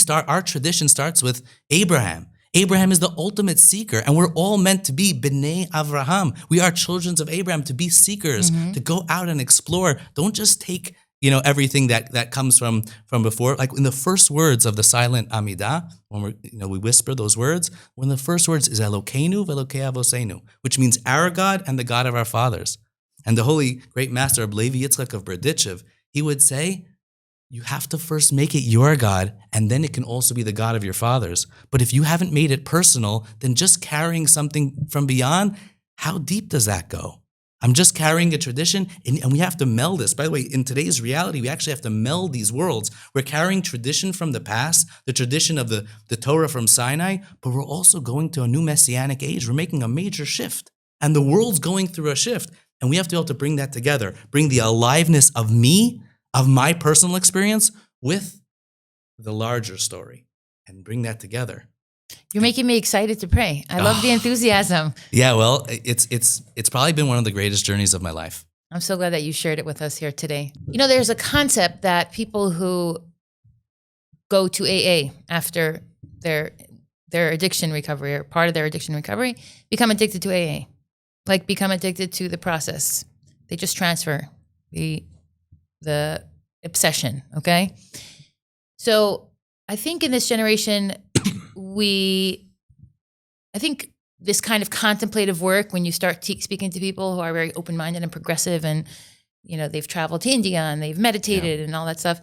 Our tradition starts with Abraham. Abraham is the ultimate seeker, and we're all meant to be B'nai Avraham. We are children of Abraham, to be seekers, to go out and explore. Don't just take everything that comes from before. Like in the first words of the silent Amidah, when we whisper those words, one of the first words is Elokeinu v'Elokei Avosenu, which means our God and the God of our fathers. And the holy great master of Levi Yitzchak of Berdichev, he would say, you have to first make it your God, and then it can also be the God of your fathers. But if you haven't made it personal, then just carrying something from beyond, how deep does that go? I'm just carrying a tradition, and we have to meld this. By the way, in today's reality, we actually have to meld these worlds. We're carrying tradition from the past, the tradition of the Torah from Sinai, but we're also going to a new messianic age. We're making a major shift, and the world's going through a shift. And we have to be able to bring that together, bring the aliveness of me, of my personal experience with the larger story, and bring that together. You're making me excited to pray. I love the enthusiasm. Yeah, well, it's probably been one of the greatest journeys of my life. I'm so glad that you shared it with us here today. There's a concept that people who go to AA after their addiction recovery or part of their addiction recovery become addicted to AA, like become addicted to the process. They just transfer the obsession. Okay, so I think in this generation, I think this kind of contemplative work, when you start speaking to people who are very open-minded and progressive, and they've traveled to India and they've meditated and all that stuff,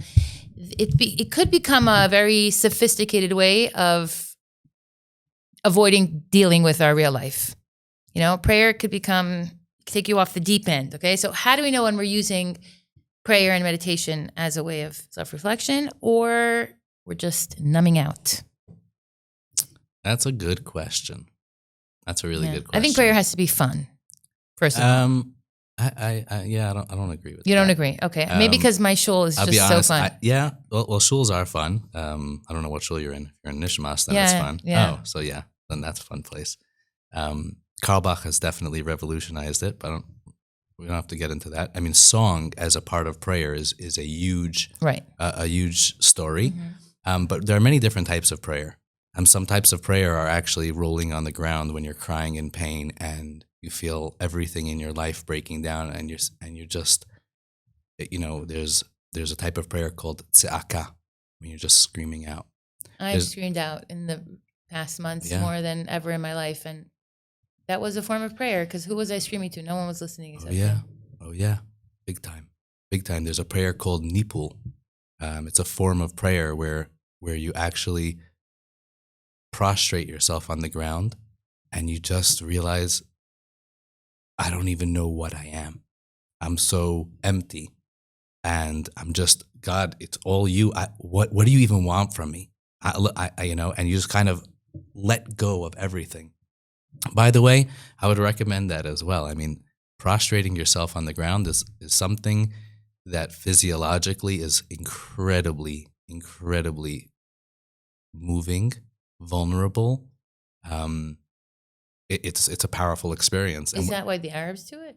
it could become a very sophisticated way of avoiding dealing with our real life. Prayer could take you off the deep end. Okay, so how do we know when we're using prayer and meditation as a way of self-reflection, or we're just numbing out? That's a good question. That's a really good question. I think prayer has to be fun, first of all. I don't agree with that. You don't agree? Okay. Maybe because my shul is just so fun. Well, shuls are fun. I don't know what shul you're in. If you're in Nishmas, then it's fun. Yeah. Oh, so then that's a fun place. Karl Bach has definitely revolutionized it, but we don't have to get into that. I mean, song as a part of prayer is a huge, a huge story. Mm-hmm. But there are many different types of prayer. Some types of prayer are actually rolling on the ground when you're crying in pain and you feel everything in your life breaking down, and you're just, there's a type of prayer called tze'aka, when you're just screaming out. I've screamed out in the past months more than ever in my life, and that was a form of prayer, because who was I screaming to? No one was listening except me. Oh yeah, big time. There's a prayer called nipul. It's a form of prayer where you actually prostrate yourself on the ground and you just realize, I don't even know what I am. I'm so empty, and I'm just, God, it's all you. What do you even want from me? And you just kind of let go of everything. By the way, I would recommend that as well. I mean, prostrating yourself on the ground is something that physiologically is incredibly, incredibly moving, vulnerable. It's a powerful experience. Is that why the Arabs do it?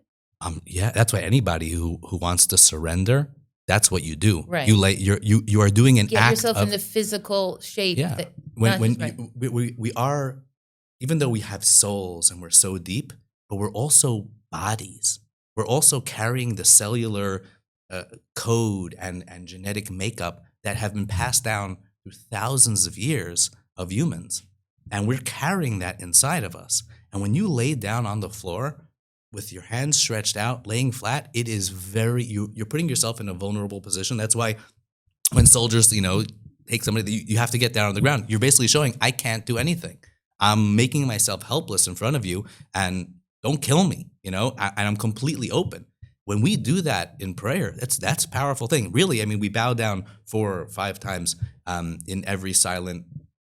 Yeah, that's why anybody who wants to surrender, that's what you do. Right. You are doing an act. Get yourself in the physical shape. Yeah. We are, even though we have souls and we're so deep, but we're also bodies. We're also carrying the cellular code and genetic makeup that have been passed down through thousands of years of humans. And we're carrying that inside of us. And when you lay down on the floor with your hands stretched out, laying flat, it is you're putting yourself in a vulnerable position. That's why when soldiers, take somebody, you have to get down on the ground. You're basically showing, I can't do anything. I'm making myself helpless in front of you, and don't kill me, and I'm completely open. When we do that in prayer, that's a powerful thing. Really, I mean, we bow down 4 or 5 times in every silent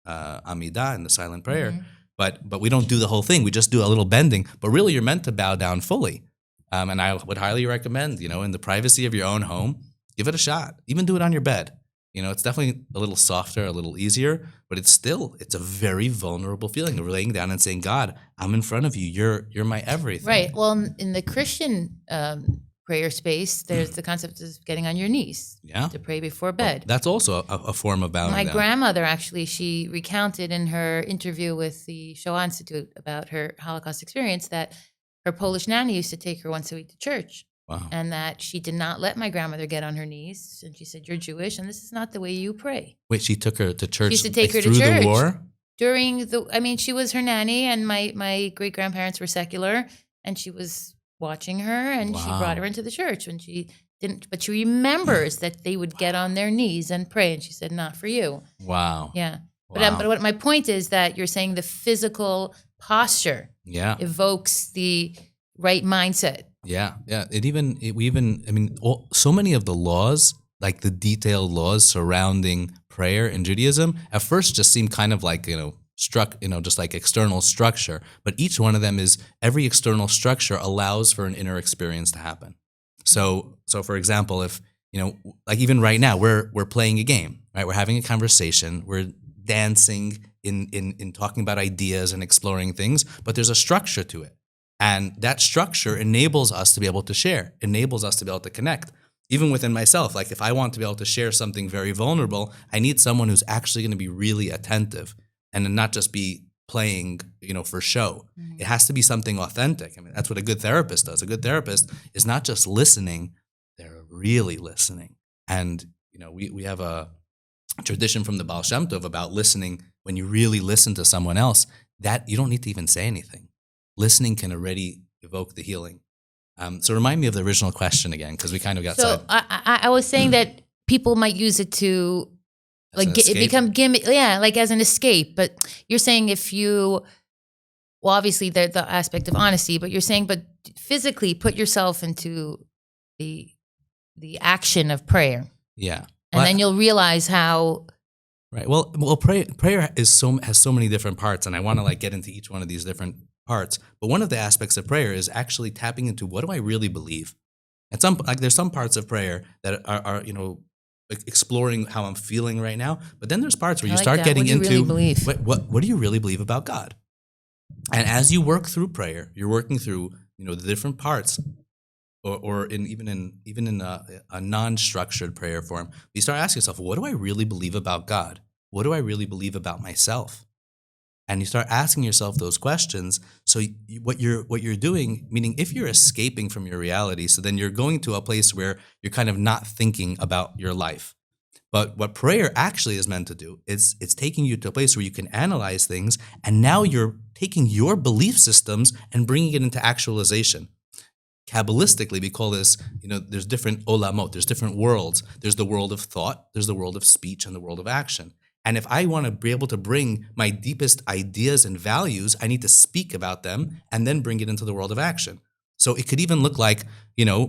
Amidah, in the silent prayer, mm-hmm. but we don't do the whole thing. We just do a little bending. But really, you're meant to bow down fully. And I would highly recommend, in the privacy of your own home, give it a shot. Even do it on your bed. It's definitely a little softer, a little easier, but it's a very vulnerable feeling of laying down and saying, God, I'm in front of you. You're my everything. Right. Well, in the Christian prayer space, there's the concept of getting on your knees to pray before bed. Well, that's also a form of bowing down. My grandmother, actually, she recounted in her interview with the Shoah Institute about her Holocaust experience that her Polish nanny used to take her once a week to church. Wow. And that she did not let my grandmother get on her knees. And she said, you're Jewish, and this is not the way you pray. Wait, she took her to church she used to take her through to church the war? She was her nanny, and my great-grandparents were secular, and she was watching her, and she brought her into the church when she didn't. But she remembers that they would get on their knees and pray, and she said, not for you. Wow. Yeah. Wow. But what my point is that you're saying the physical posture evokes the right mindset. Yeah. So many of the laws, like the detailed laws surrounding prayer in Judaism, at first just seem kind of like, just like external structure. But each one of them every external structure allows for an inner experience to happen. So for example, if, like even right now, we're playing a game, right? We're having a conversation, we're dancing in talking about ideas and exploring things, but there's a structure to it. And that structure enables us to be able to share, enables us to be able to connect. Even within myself, like if I want to be able to share something very vulnerable, I need someone who's actually going to be really attentive. and then not just be playing, for show. Mhm. It has to be something authentic. I mean, that's what a good therapist does. A good therapist is not just listening, they're really listening. And, we have a tradition from the Baal Shem Tov about listening. When you really listen to someone else, that you don't need to even say anything. Listening can already evoke the healing. So remind me of the original question again, because we kind of got So side. I was saying that people might use it to As an it escape? become gimmick, like as an escape. But you're saying obviously the aspect of honesty, but you're saying, but physically put yourself into the action of prayer, Yeah. and then you'll realize how. Right. Well, prayer has so many different parts, and I want to get into each one of these different parts. But one of the aspects of prayer is actually tapping into what do I really believe. And there's some parts of prayer that are exploring how I'm feeling right now. But then there's parts where you start getting what do you into really believe? what do you really believe about God. And as you work through prayer, you're working through the different parts. Or even in a non-structured prayer form, you start asking yourself, what do I really believe about God? What do I really believe about myself? And you start asking yourself those questions. So what you're doing, meaning if you're escaping from your reality, so then you're going to a place where you're kind of not thinking about your life. But what prayer actually is meant to do is it's taking you to a place where you can analyze things, and now you're taking your belief systems and bringing it into actualization. Kabbalistically, we call this, there's different olamot, there's different worlds. There's the world of thought, there's the world of speech, and the world of action. And if I want to be able to bring my deepest ideas and values, I need to speak about them and then bring it into the world of action. So it could even look like,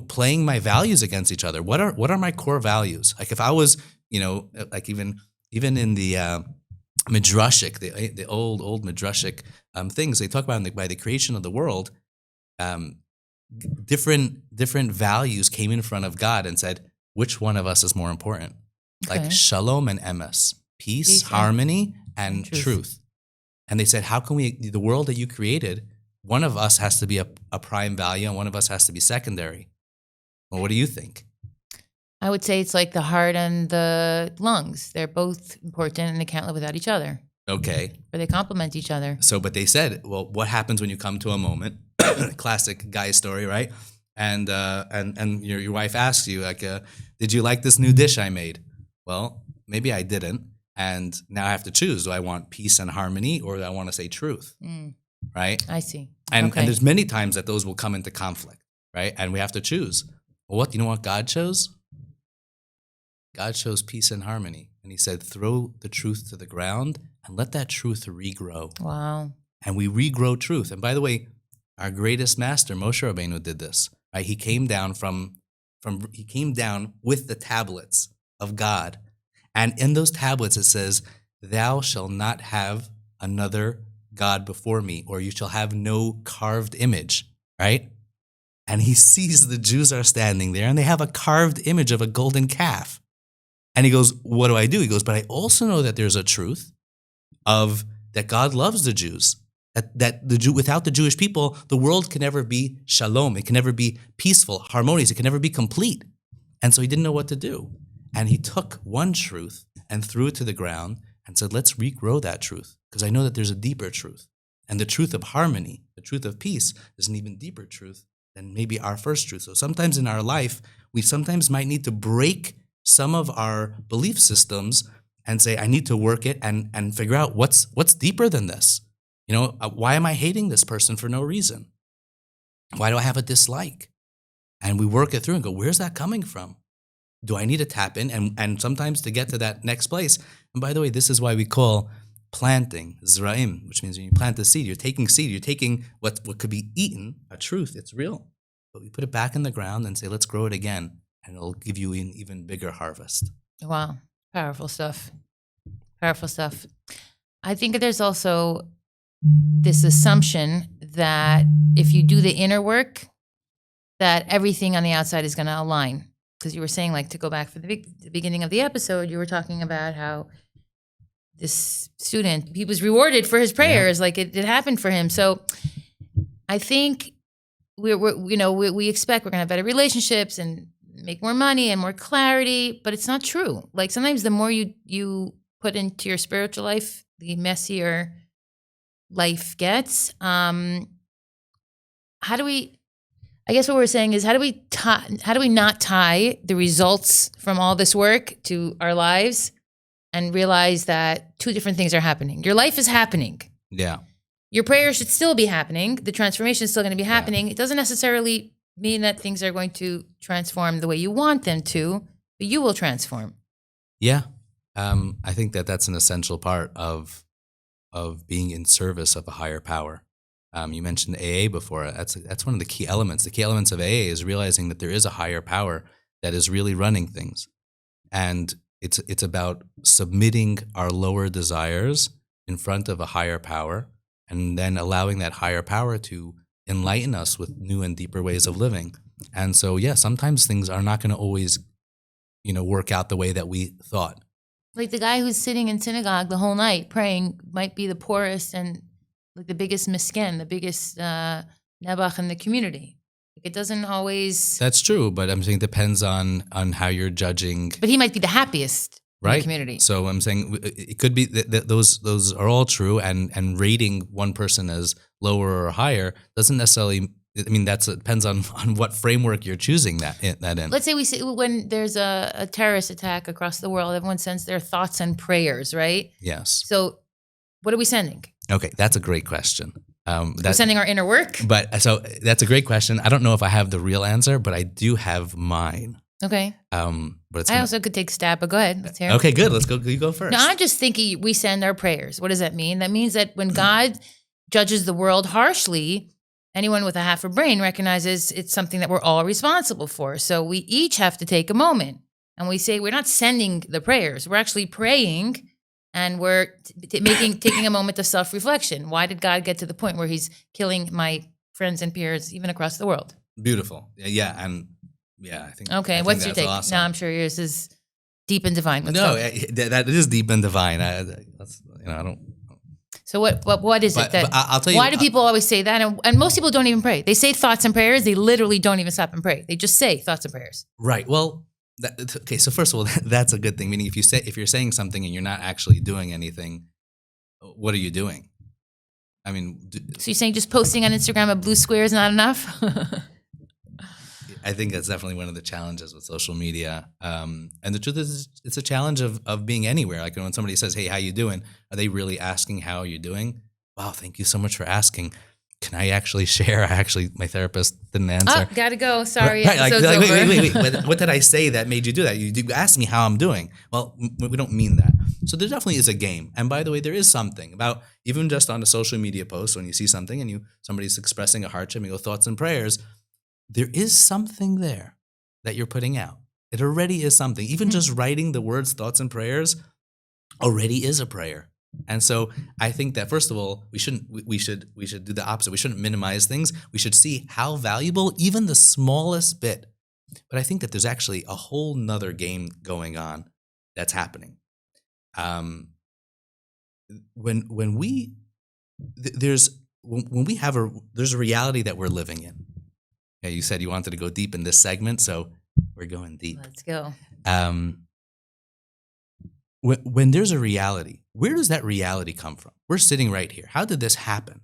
playing my values against each other. What are my core values? Like if I was, like even in the midrashic, the old midrashic things, they talk about by the creation of the world, different values came in front of God and said, which one of us is more important? Okay. Like shalom and emes, peace, harmony, and truth. And they said, how can the world that you created, one of us has to be a prime value and one of us has to be secondary. Well, what do you think? I would say it's like the heart and the lungs. They're both important and they can't live without each other. Okay. Or they complement each other. So, but they said, well, what happens when you come to a moment? Classic guy story, right? And your wife asks you, did you like this new dish I made? Well, maybe I didn't. And now I have to choose. Do I want peace and harmony, or do I want to say truth? Right? I see. And there's many times that those will come into conflict, right? And we have to choose. Well, you know what God chose? God chose peace and harmony. And he said, throw the truth to the ground and let that truth regrow. Wow. And we regrow truth. And by the way, our greatest master, Moshe Rabbeinu, did this. Right? He came down he came down with the tablets of God. And in those tablets it says, thou shalt not have another God before me, or you shall have no carved image, right? And he sees the Jews are standing there and they have a carved image of a golden calf. And he goes, what do I do? He goes, but I also know that there's a truth of that God loves the Jews. Without the Jewish people, the world can never be shalom. It can never be peaceful, harmonious. It can never be complete. And so he didn't know what to do. And he took one truth and threw it to the ground and said, let's regrow that truth, because I know that there's a deeper truth. And the truth of harmony, the truth of peace, is an even deeper truth than maybe our first truth. So sometimes in our life, we sometimes might need to break some of our belief systems and say, I need to work it and figure out what's deeper than this. Why am I hating this person for no reason? Why do I have a dislike? And we work it through and go, where's that coming from? Do I need to tap in? And sometimes to get to that next place. And by the way, this is why we call planting zraim, which means when you plant a seed, you're taking seed, you're taking what could be eaten, a truth, it's real. But we put it back in the ground and say, let's grow it again. And it'll give you an even bigger harvest. Wow. Powerful stuff. Powerful stuff. I think there's also this assumption that if you do the inner work, that everything on the outside is going to align. Because you were saying, to go back for the beginning of the episode, you were talking about how this student, he was rewarded for his prayers, it happened for him. So I think we expect we're going to have better relationships and make more money and more clarity, but it's not true. Sometimes the more you put into your spiritual life, the messier life gets. How do we? I guess what we're saying is how do we not tie the results from all this work to our lives and realize that two different things are happening. Your life is happening. Yeah. Your prayer should still be happening. The transformation is still going to be happening. It doesn't necessarily mean that things are going to transform the way you want them to, but you will transform. Yeah. I think that that's an essential part of being in service of a higher power. You mentioned AA before. That's one of the key elements. The key elements of AA is realizing that there is a higher power that is really running things. And it's about submitting our lower desires in front of a higher power and then allowing that higher power to enlighten us with new and deeper ways of living. And so, yeah, sometimes things are not going to always, work out the way that we thought. Like the guy who's sitting in synagogue the whole night praying might be the poorest and like the biggest miskin, the biggest nebuch in the community. Like it doesn't always. That's true, but I'm saying it depends on how you're judging. But he might be the happiest in the community. So I'm saying it could be that those are all true, and rating one person as lower or higher doesn't necessarily. I mean, it depends on what framework you're choosing that in. Let's say we say when there's a terrorist attack across the world, everyone sends their thoughts and prayers, right? Yes. So what are we sending? Okay, that's a great question. We're sending our inner work? But so that's a great question. I don't know if I have the real answer, but I do have mine. Okay. But I also could take a stab, but go ahead. Let's hear it. Okay, good. Let's go. You go first. No, I'm just thinking we send our prayers. What does that mean? That means that when God judges the world harshly, anyone with a half a brain recognizes it's something that we're all responsible for. So we each have to take a moment and we say, we're not sending the prayers. We're actually praying and we're taking a moment of self-reflection. Why did God get to the point where he's killing my friends and peers, even across the world? Beautiful. Yeah. And yeah, I think. Okay. What's your take? Awesome. No, I'm sure yours is deep and divine. That is deep and divine. I don't. So what is it that? I'll tell you. Why do people always say that? And most people don't even pray. They say thoughts and prayers. They literally don't even stop and pray. They just say thoughts and prayers. Right. Well, okay. So first of all, that's a good thing. Meaning, if you're saying something and you're not actually doing anything, what are you doing? I mean, so you're saying just posting on Instagram a blue square is not enough? I think that's definitely one of the challenges with social media. And the truth is, it's a challenge of being anywhere. Like when somebody says, "Hey, how you doing?" Are they really asking how you're doing? Wow, thank you so much for asking. Can I actually share? My therapist didn't answer. Oh, gotta go. Sorry. Right, wait. What did I say that made you do that? You asked me how I'm doing. Well, we don't mean that. So there definitely is a game. And by the way, there is something about even just on a social media post when you see something and somebody's expressing a hardship and you go thoughts and prayers. There is something there that you're putting out. It already is something. Even just writing the words thoughts and prayers already is a prayer. And so I think that first of all, we should do the opposite. We shouldn't minimize things. We should see how valuable even the smallest bit. But I think that there's actually a whole nother game going on that's happening. There's a reality that we're living in. Yeah, you said you wanted to go deep in this segment, so we're going deep. Let's go. When there's a reality, where does that reality come from? We're sitting right here. How did this happen?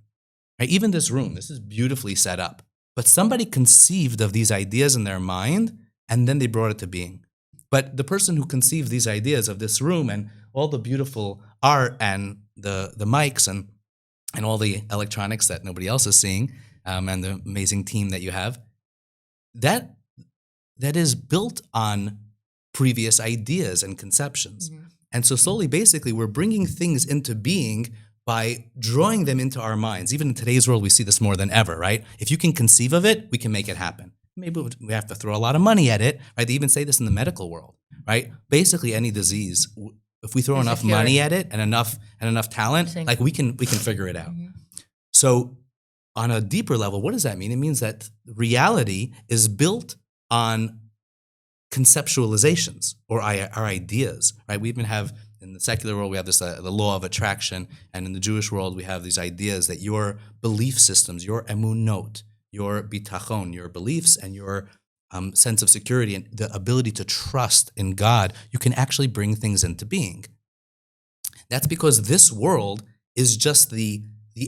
Right? Even this room, this is beautifully set up. But somebody conceived of these ideas in their mind, and then they brought it to being. But the person who conceived these ideas of this room and all the beautiful art and the mics and all the electronics that nobody else is seeing, and the amazing team that you have, that is built on previous ideas and conceptions. Mm-hmm. And so slowly, basically, we're bringing things into being by drawing them into our minds. Even in today's world, we see this more than ever, right? If you can conceive of it, we can make it happen. Maybe we have to throw a lot of money at it, right? They even say this in the medical world, right? Basically, any disease, if we throw enough money at it and enough talent, like we can figure it out. Mm-hmm. So on a deeper level, what does that mean? It means that reality is built on conceptualizations or our ideas, right? We even have, in the secular world, we have this the law of attraction, and in the Jewish world, we have these ideas that your belief systems, your emunot, your bitachon, your beliefs, and your sense of security and the ability to trust in God, you can actually bring things into being. That's because this world is just the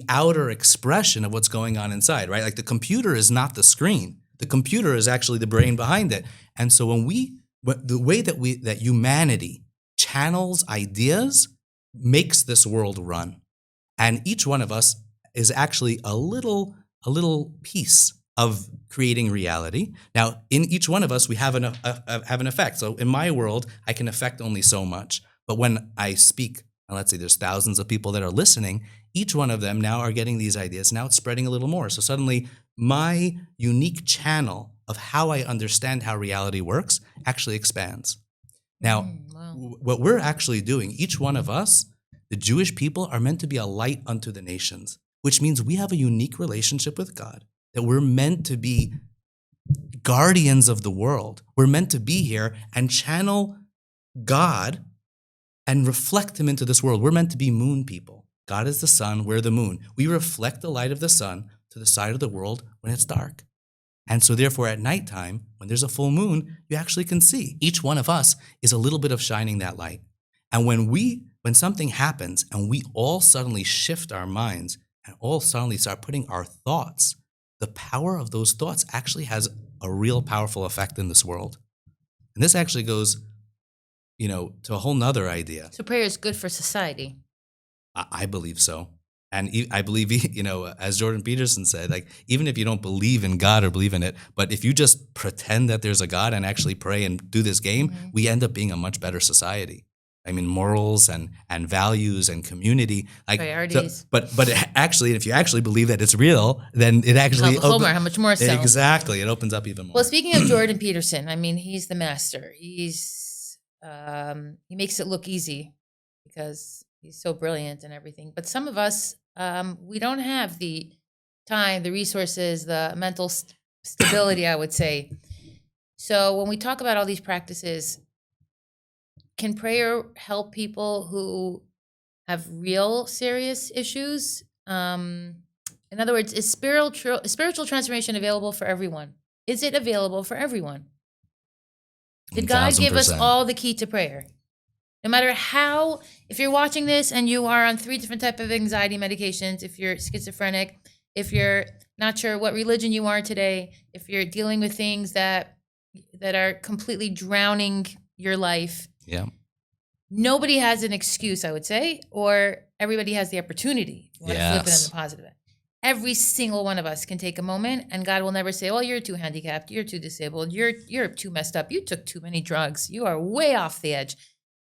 outer expression of what's going on inside, right? Like the computer is not the screen. The computer is actually the brain behind it. And so the way that humanity channels ideas makes this world run. And each one of us is actually a little piece of creating reality. Now, in each one of us, we have an effect. So in my world, I can affect only so much. But when I speak, and let's say there's thousands of people that are listening, each one of them now are getting these ideas. Now it's spreading a little more. So suddenly my unique channel of how I understand how reality works actually expands. Now, what we're actually doing, each one of us, the Jewish people, are meant to be a light unto the nations, which means we have a unique relationship with God, that we're meant to be guardians of the world. We're meant to be here and channel God and reflect him into this world. We're meant to be moon people. God is the sun, we're the moon. We reflect the light of the sun to the side of the world when it's dark. And so therefore at nighttime, when there's a full moon, you actually can see. Each one of us is a little bit of shining that light. And when something happens and we all suddenly shift our minds and all suddenly start putting our thoughts, the power of those thoughts actually has a real powerful effect in this world. And this actually goes, to a whole nother idea. So prayer is good for society. I believe so. And I believe, as Jordan Peterson said, like, even if you don't believe in God or believe in it, but if you just pretend that there's a God and actually pray and do this game, we end up being a much better society. I mean, morals and values and community, like priorities. So, but actually, if you actually believe that it's real, then it actually how much more so? Exactly, it opens up even more. Well, speaking of Jordan Peterson, I mean, he's the master. He makes it look easy because he's so brilliant and everything. But some of us, we don't have the time, the resources, the mental stability, I would say. So when we talk about all these practices, can prayer help people who have real serious issues? In other words, is spiritual transformation available for everyone? Is it available for everyone? Did God give us all the key to prayer? No matter how, if you're watching this and you are on 3 different types of anxiety medications, if you're schizophrenic, if you're not sure what religion you are today, if you're dealing with things that are completely drowning your life, nobody has an excuse, I would say, or everybody has the opportunity. You want to flip it in the positive. Every single one of us can take a moment, and God will never say, "Oh, you're too handicapped, you're too disabled, you're too messed up, you took too many drugs, you are way off the edge."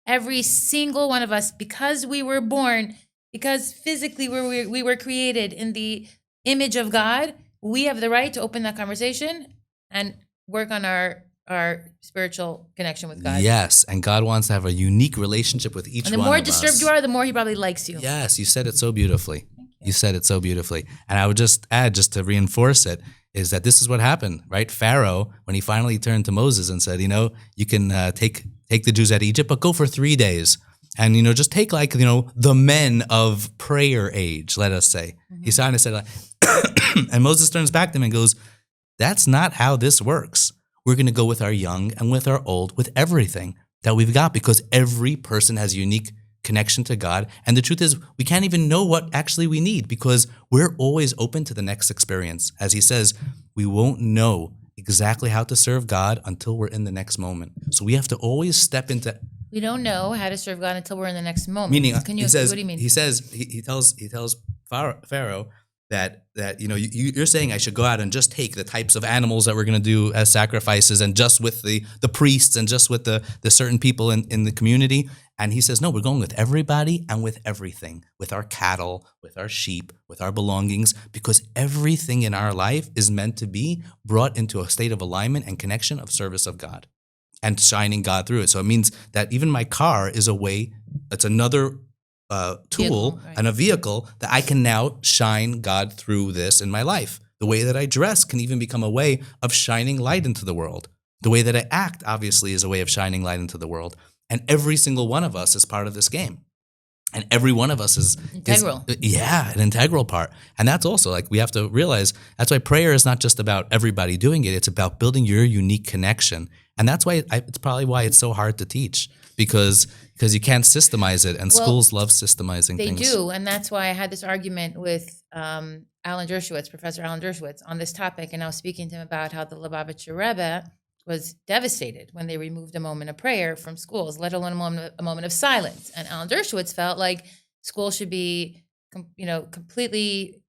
Every single one of us, because we were born, because physically we were created in the image of God, we have the right to open that conversation and work on our spiritual connection with God. Yes, and God wants to have a unique relationship with each one of us. And the more disturbed you are, the more he probably likes you. Yes, you said it so beautifully. You said it so beautifully. And I would just add, just to reinforce it, is that this is what happened, right? Pharaoh, when he finally turned to Moses and said, you can take the Jews out of Egypt, but go for 3 days. And, just take the men of prayer age, let us say. He kind of said, and Moses turns back to him and goes, that's not how this works. We're going to go with our young and with our old, with everything that we've got, because every person has a unique connection to God. And the truth is, we can't even know what actually we need because we're always open to the next experience. As he says, we won't know exactly how to serve God until we're in the next moment. So we have to always step into. We don't know how to serve God until we're in the next moment. Meaning, what do you mean? He tells Pharaoh that you're saying I should go out and just take the types of animals that we're going to do as sacrifices, and just with the priests and just with the certain people in the community. And he says, no, we're going with everybody and with everything, with our cattle, with our sheep, with our belongings, because everything in our life is meant to be brought into a state of alignment and connection of service of God and shining God through it. So it means that even my car is it's another tool and a vehicle that I can now shine God through this in my life. The way that I dress can even become a way of shining light into the world. The way that I act, obviously, is a way of shining light into the world. And every single one of us is part of this game. And every one of us is integral. An integral part. And that's also, we have to realize, that's why prayer is not just about everybody doing it. It's about building your unique connection. And that's why it's probably why it's so hard to teach. Because, Because you can't systemize it, and schools love systemizing They things. do, and that's why I had this argument with Alan Dershowitz, Professor Alan Dershowitz, on this topic, and I was speaking to him about how the Lubavitcher Rebbe was devastated when they removed a moment of prayer from schools, let alone a moment of silence. And Alan Dershowitz felt like schools should be, completely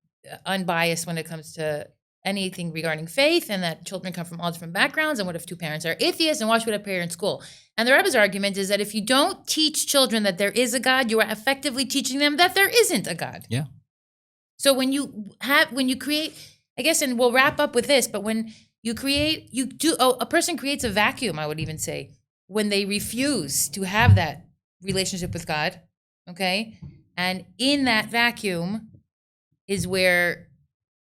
unbiased when it comes to anything regarding faith, and that children come from all different backgrounds. And what if two parents are atheists, and why should I pray in school? And the Rebbe's argument is that if you don't teach children that there is a God, you are effectively teaching them that there isn't a God. Yeah. So when you create, I guess, and we'll wrap up with this, but when a person creates a vacuum, I would even say, when they refuse to have that relationship with God, okay? And in that vacuum is where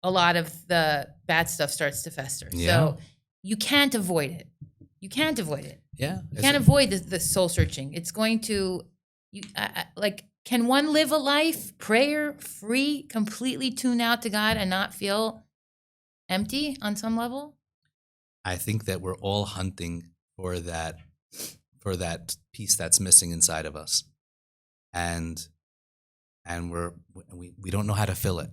a lot of the bad stuff starts to fester. Yeah. So you can't avoid it. You can't avoid it. Yeah. You can't avoid the soul searching. It's going to, can one live a life prayer-free, completely tune out to God and not feel empty on some level? I think that we're all hunting for that piece that's missing inside of us, and we don't know how to fill it.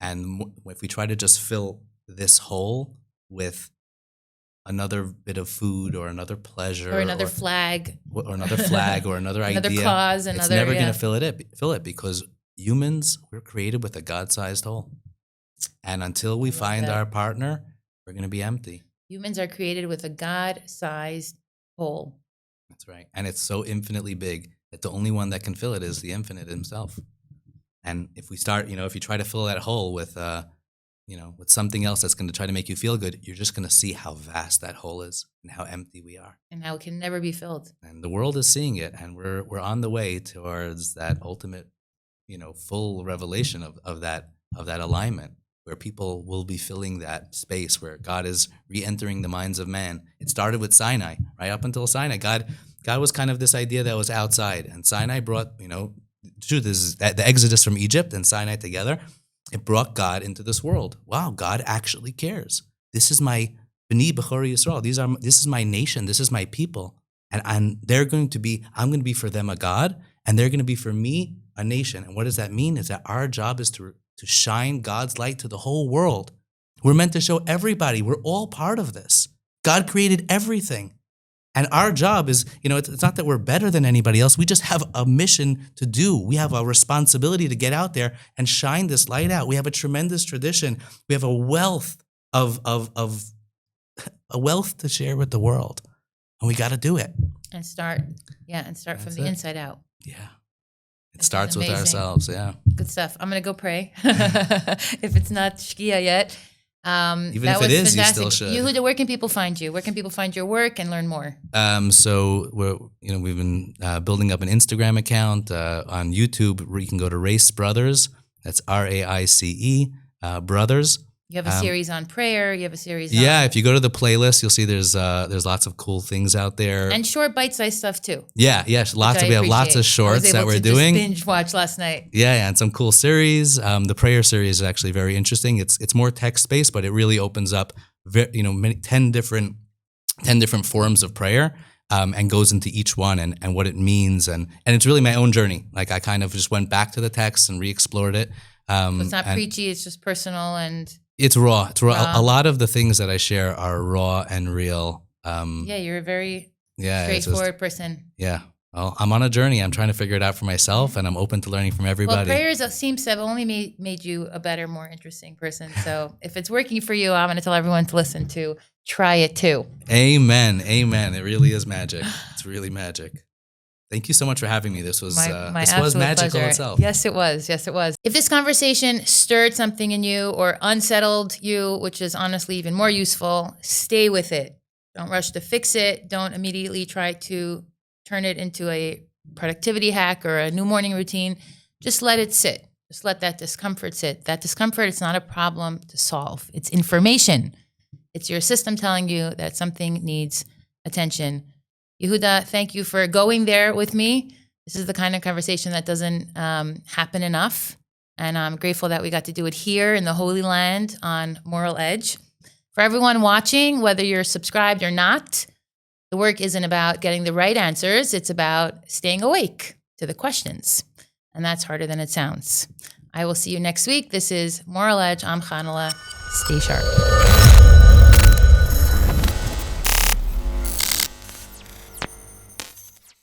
And if we try to just fill this hole with another bit of food or another pleasure or another flag or another flag or another another idea, cause, it's never going to fill it because humans, we're created with a God-sized hole, and until we find our partner, we're going to be empty. Humans are created with a God-sized hole. That's right. And it's so infinitely big that the only one that can fill it is the infinite himself. And if we start, if you try to fill that hole with, with something else that's going to try to make you feel good, you're just going to see how vast that hole is and how empty we are. And how it can never be filled. And the world is seeing it, and we're on the way towards that ultimate, full revelation of that alignment, where people will be filling that space where God is re-entering the minds of man. It started with Sinai, right? Up until Sinai, God was kind of this idea that was outside, and Sinai brought, the truth is that the Exodus from Egypt and Sinai together, it brought God into this world. Wow, God actually cares. This is my B'ni B'chori Yisrael. This is my nation. This is my people, and I'm going to be for them a God, and they're going to be for me a nation. And what does that mean? Is that our job is to shine God's light to the whole world. We're meant to show everybody we're all part of this. God created everything. And our job is, it's not that we're better than anybody else. We just have a mission to do. We have a responsibility to get out there and shine this light out. We have a tremendous tradition. We have a wealth of a wealth to share with the world. And we got to do it. And start from the inside out. Yeah. It starts with ourselves, yeah. Good stuff. I'm going to go pray. If it's not Shkia yet. Even if it is, fantastic. You still should. Yehuda, where can people find you? Where can people find your work and learn more? So we've been building up an Instagram account on YouTube where you can go to Race Brothers. That's RAICE Brothers. You have a series on prayer. You have a series. Yeah, if you go to the playlist, you'll see there's lots of cool things out there and short bite-sized stuff too. Yeah, yes, we have lots of shorts that we're doing. Just binge watch last night. Yeah, and some cool series. The prayer series is actually very interesting. It's more text based, but it really opens up 10 different forms of prayer. And goes into each one and what it means and it's really my own journey. Like I kind of just went back to the text and re-explored it. So it's not preachy. It's just personal and. It's raw. It's raw. A lot of the things that I share are raw and real. You're a very straightforward person. Yeah. Well, I'm on a journey. I'm trying to figure it out for myself, and I'm open to learning from everybody. Well, prayers seems to have only made you a better, more interesting person. So if it's working for you, I'm going to tell everyone to listen to. Try it too. Amen. Amen. It really is magic. It's really magic. Thank you so much for having me. This was magical pleasure. itself. Yes, it was. Yes, it was. If this conversation stirred something in you or unsettled you, which is honestly even more useful, stay with it. Don't rush to fix it. Don't immediately try to turn it into a productivity hack or a new morning routine. Just let it sit. Just let that discomfort sit. That discomfort, it's not a problem to solve. It's information. It's your system telling you that something needs attention. Yehuda, thank you for going there with me. This is the kind of conversation that doesn't happen enough. And I'm grateful that we got to do it here in the Holy Land on Moral Edge. For everyone watching, whether you're subscribed or not, The work isn't about getting the right answers. It's about staying awake to the questions. And that's harder than it sounds. I will see you next week. This is Moral Edge. I'm Chanala. Stay sharp.